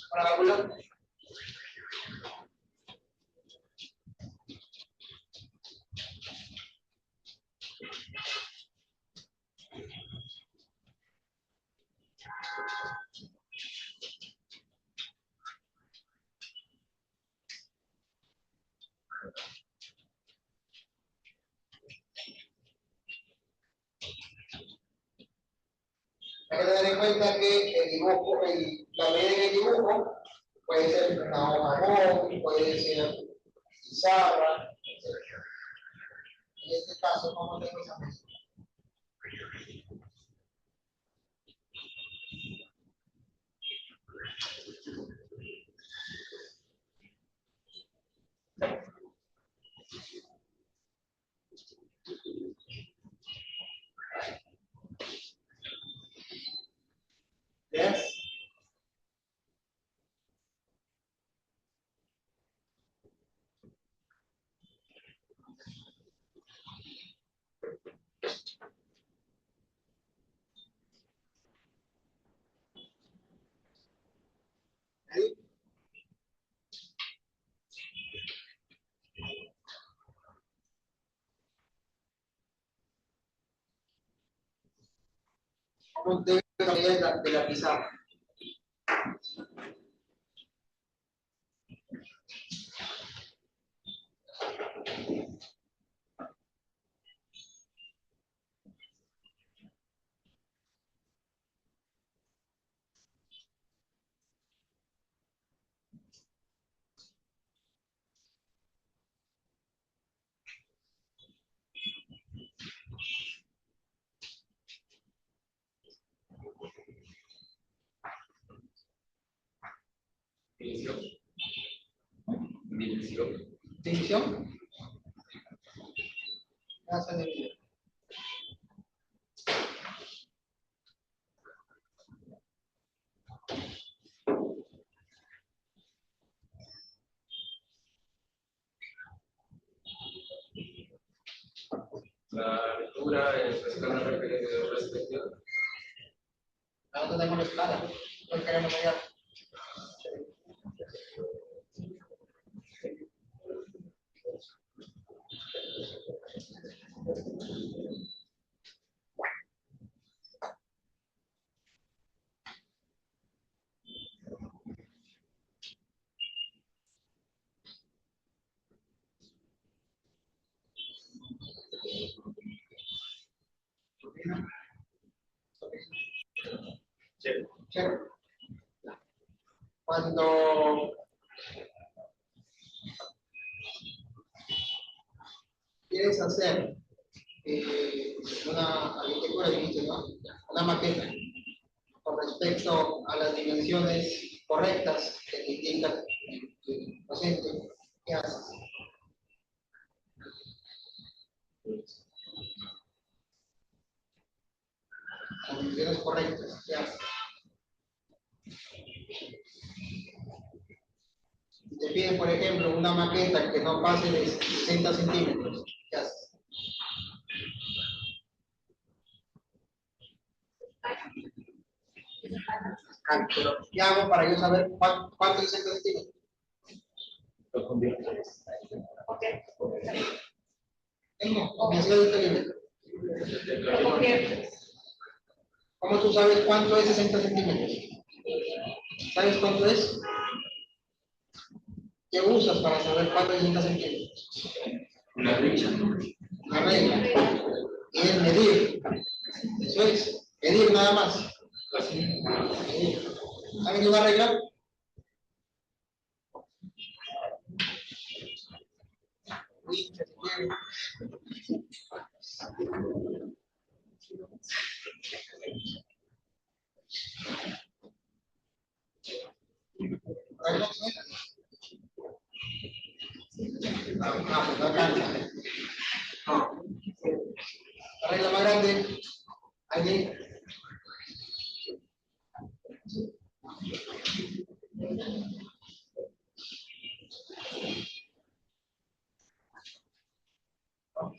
A: ¿Para calcular? Hay que tener en cuenta que el dibujo, la medida en el dibujo puede ser una hoja móvil, puede ser pizarra, etc. En este caso, ¿cómo tengo esa medida? cómo debe salir de la pizarra.
B: División. División.
A: División. Hace división.
B: La lectura en su escala respectiva.
A: Ahora tenemos la escala. No queremos hallar. Check. Cuando quieres hacer una arquitectura de inicio, ¿no? Una maqueta con respecto a las dimensiones correctas que te indica el docente, ¿qué haces? Las dimensiones correctas, ¿qué haces? Si te piden, por ejemplo, una maqueta que no pase de 60 centímetros, ¿qué haces? Pero, ¿qué hago para yo saber cuánto es 60 centímetros?
B: Lo conviertes.
A: Tengo, me sigue este límite.
C: Lo conviertes.
A: ¿Cómo tú sabes cuánto es 60 centímetros? ¿Sabes cuánto es? ¿Qué usas para saber cuánto es 60 centímetros?
B: Una regla.
A: Una regla. Y es medir. Eso es. Medir nada más. Medir. ¿Saben una regla? No alcanza. No. La regla más grande, allí.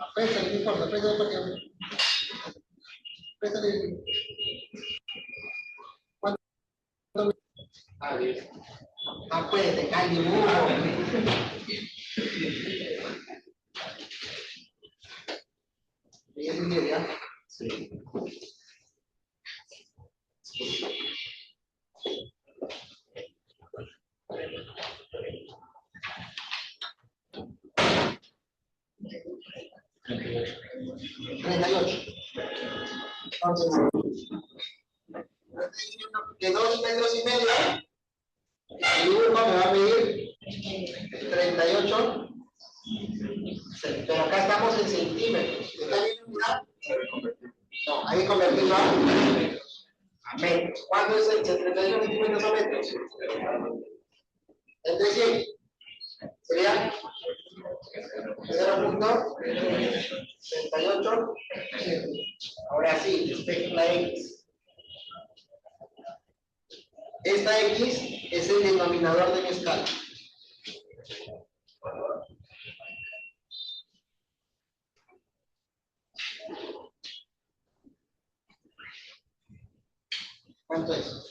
A: Apéstale, no importa, apéstale porque. Apéstale. ¿Cuánto? Ah, bien. Ah, pues, te cae dibujo. ¿Y es un ya?
B: Sí.
A: Entonces, de 2,5 metros, el dibujo me va a medir 38. Pero acá estamos en centímetros. ¿Está bien? No, hay que convertirlo a metros. ¿Cuánto es el 38 centímetros a metros? Es decir, sería 0.38. Ahora sí, despejo la X. Esta X es el denominador de mi escala. ¿Cuánto es?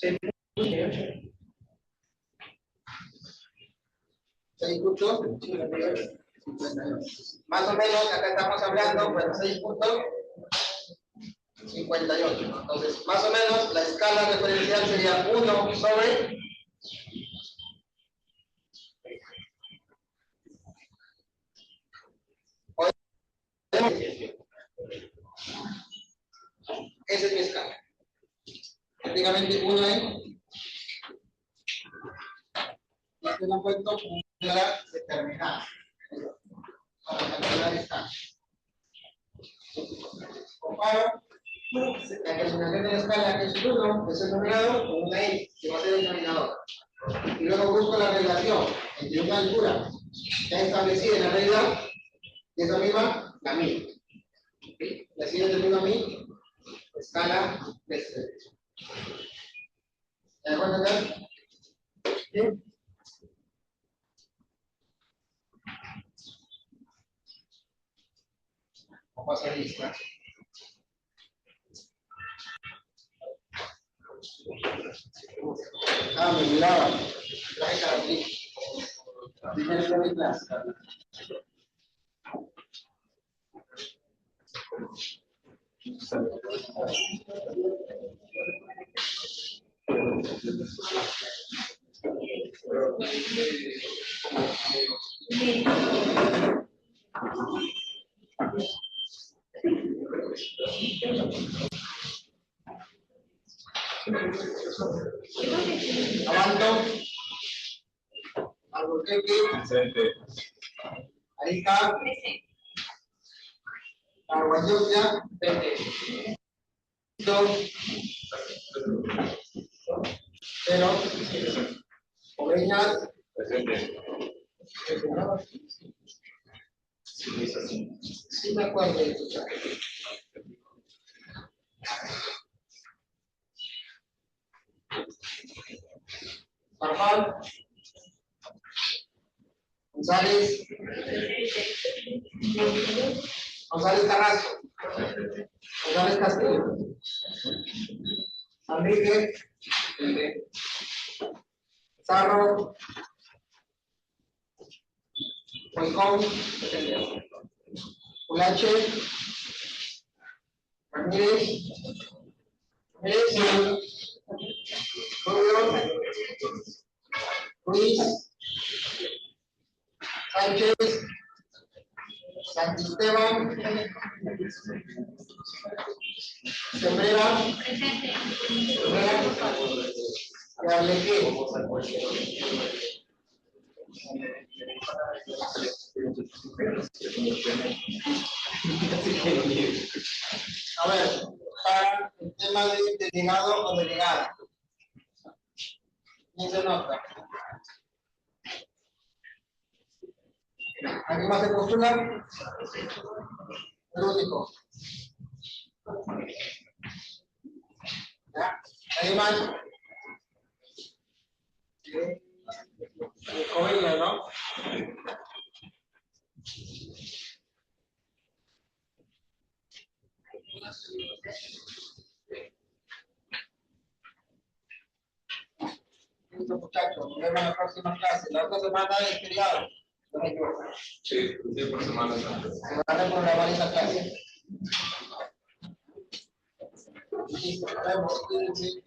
A: 6.58. Más o menos, acá estamos hablando, bueno, 6.58. Entonces, más o menos, la escala referencial sería 1 sobre esa es mi escala. Prácticamente 1 en este lo han puesto una determinada para calcular esta. Comparo la combinación de la escala, que es 1, que es el numerador, con una x, que va a ser el denominador. Y luego busco la relación entre una altura ya establecida en la realidad y esa misma, la mía. Y así determino mi escala de este. ¿De acuerdo, Andrés? ¿Sí? Vamos a pasar lista. Me miraba. Traje características. Primero de mi clase. Avanto. Albuquerque.
B: Presente.
A: Arica. Aguayuya. Pero. Oveñas.
B: Presente.
A: Sí me acuerdo de escuchar. Farfán. González. González Carrasco. González Castillo. Enrique. Zarro. Huicón. Ulache. Ramírez. Rubio. Ruiz. Sánchez. Santisteban. Sembrera. Y Arlequín. A ver, para el tema de delegado o delegada. ¿Quién se nota? ¿Alguien más se postula? El único. ¿Ya? ¿Alguien más? Coelho, ¿no? Listo, muchachos, nos vemos en la próxima clase. La otra semana es feriado. No me equivoco.
B: Sí, por semana.
A: Se van a reprogramar esa clase. Listo, nos vemos. Cuídense.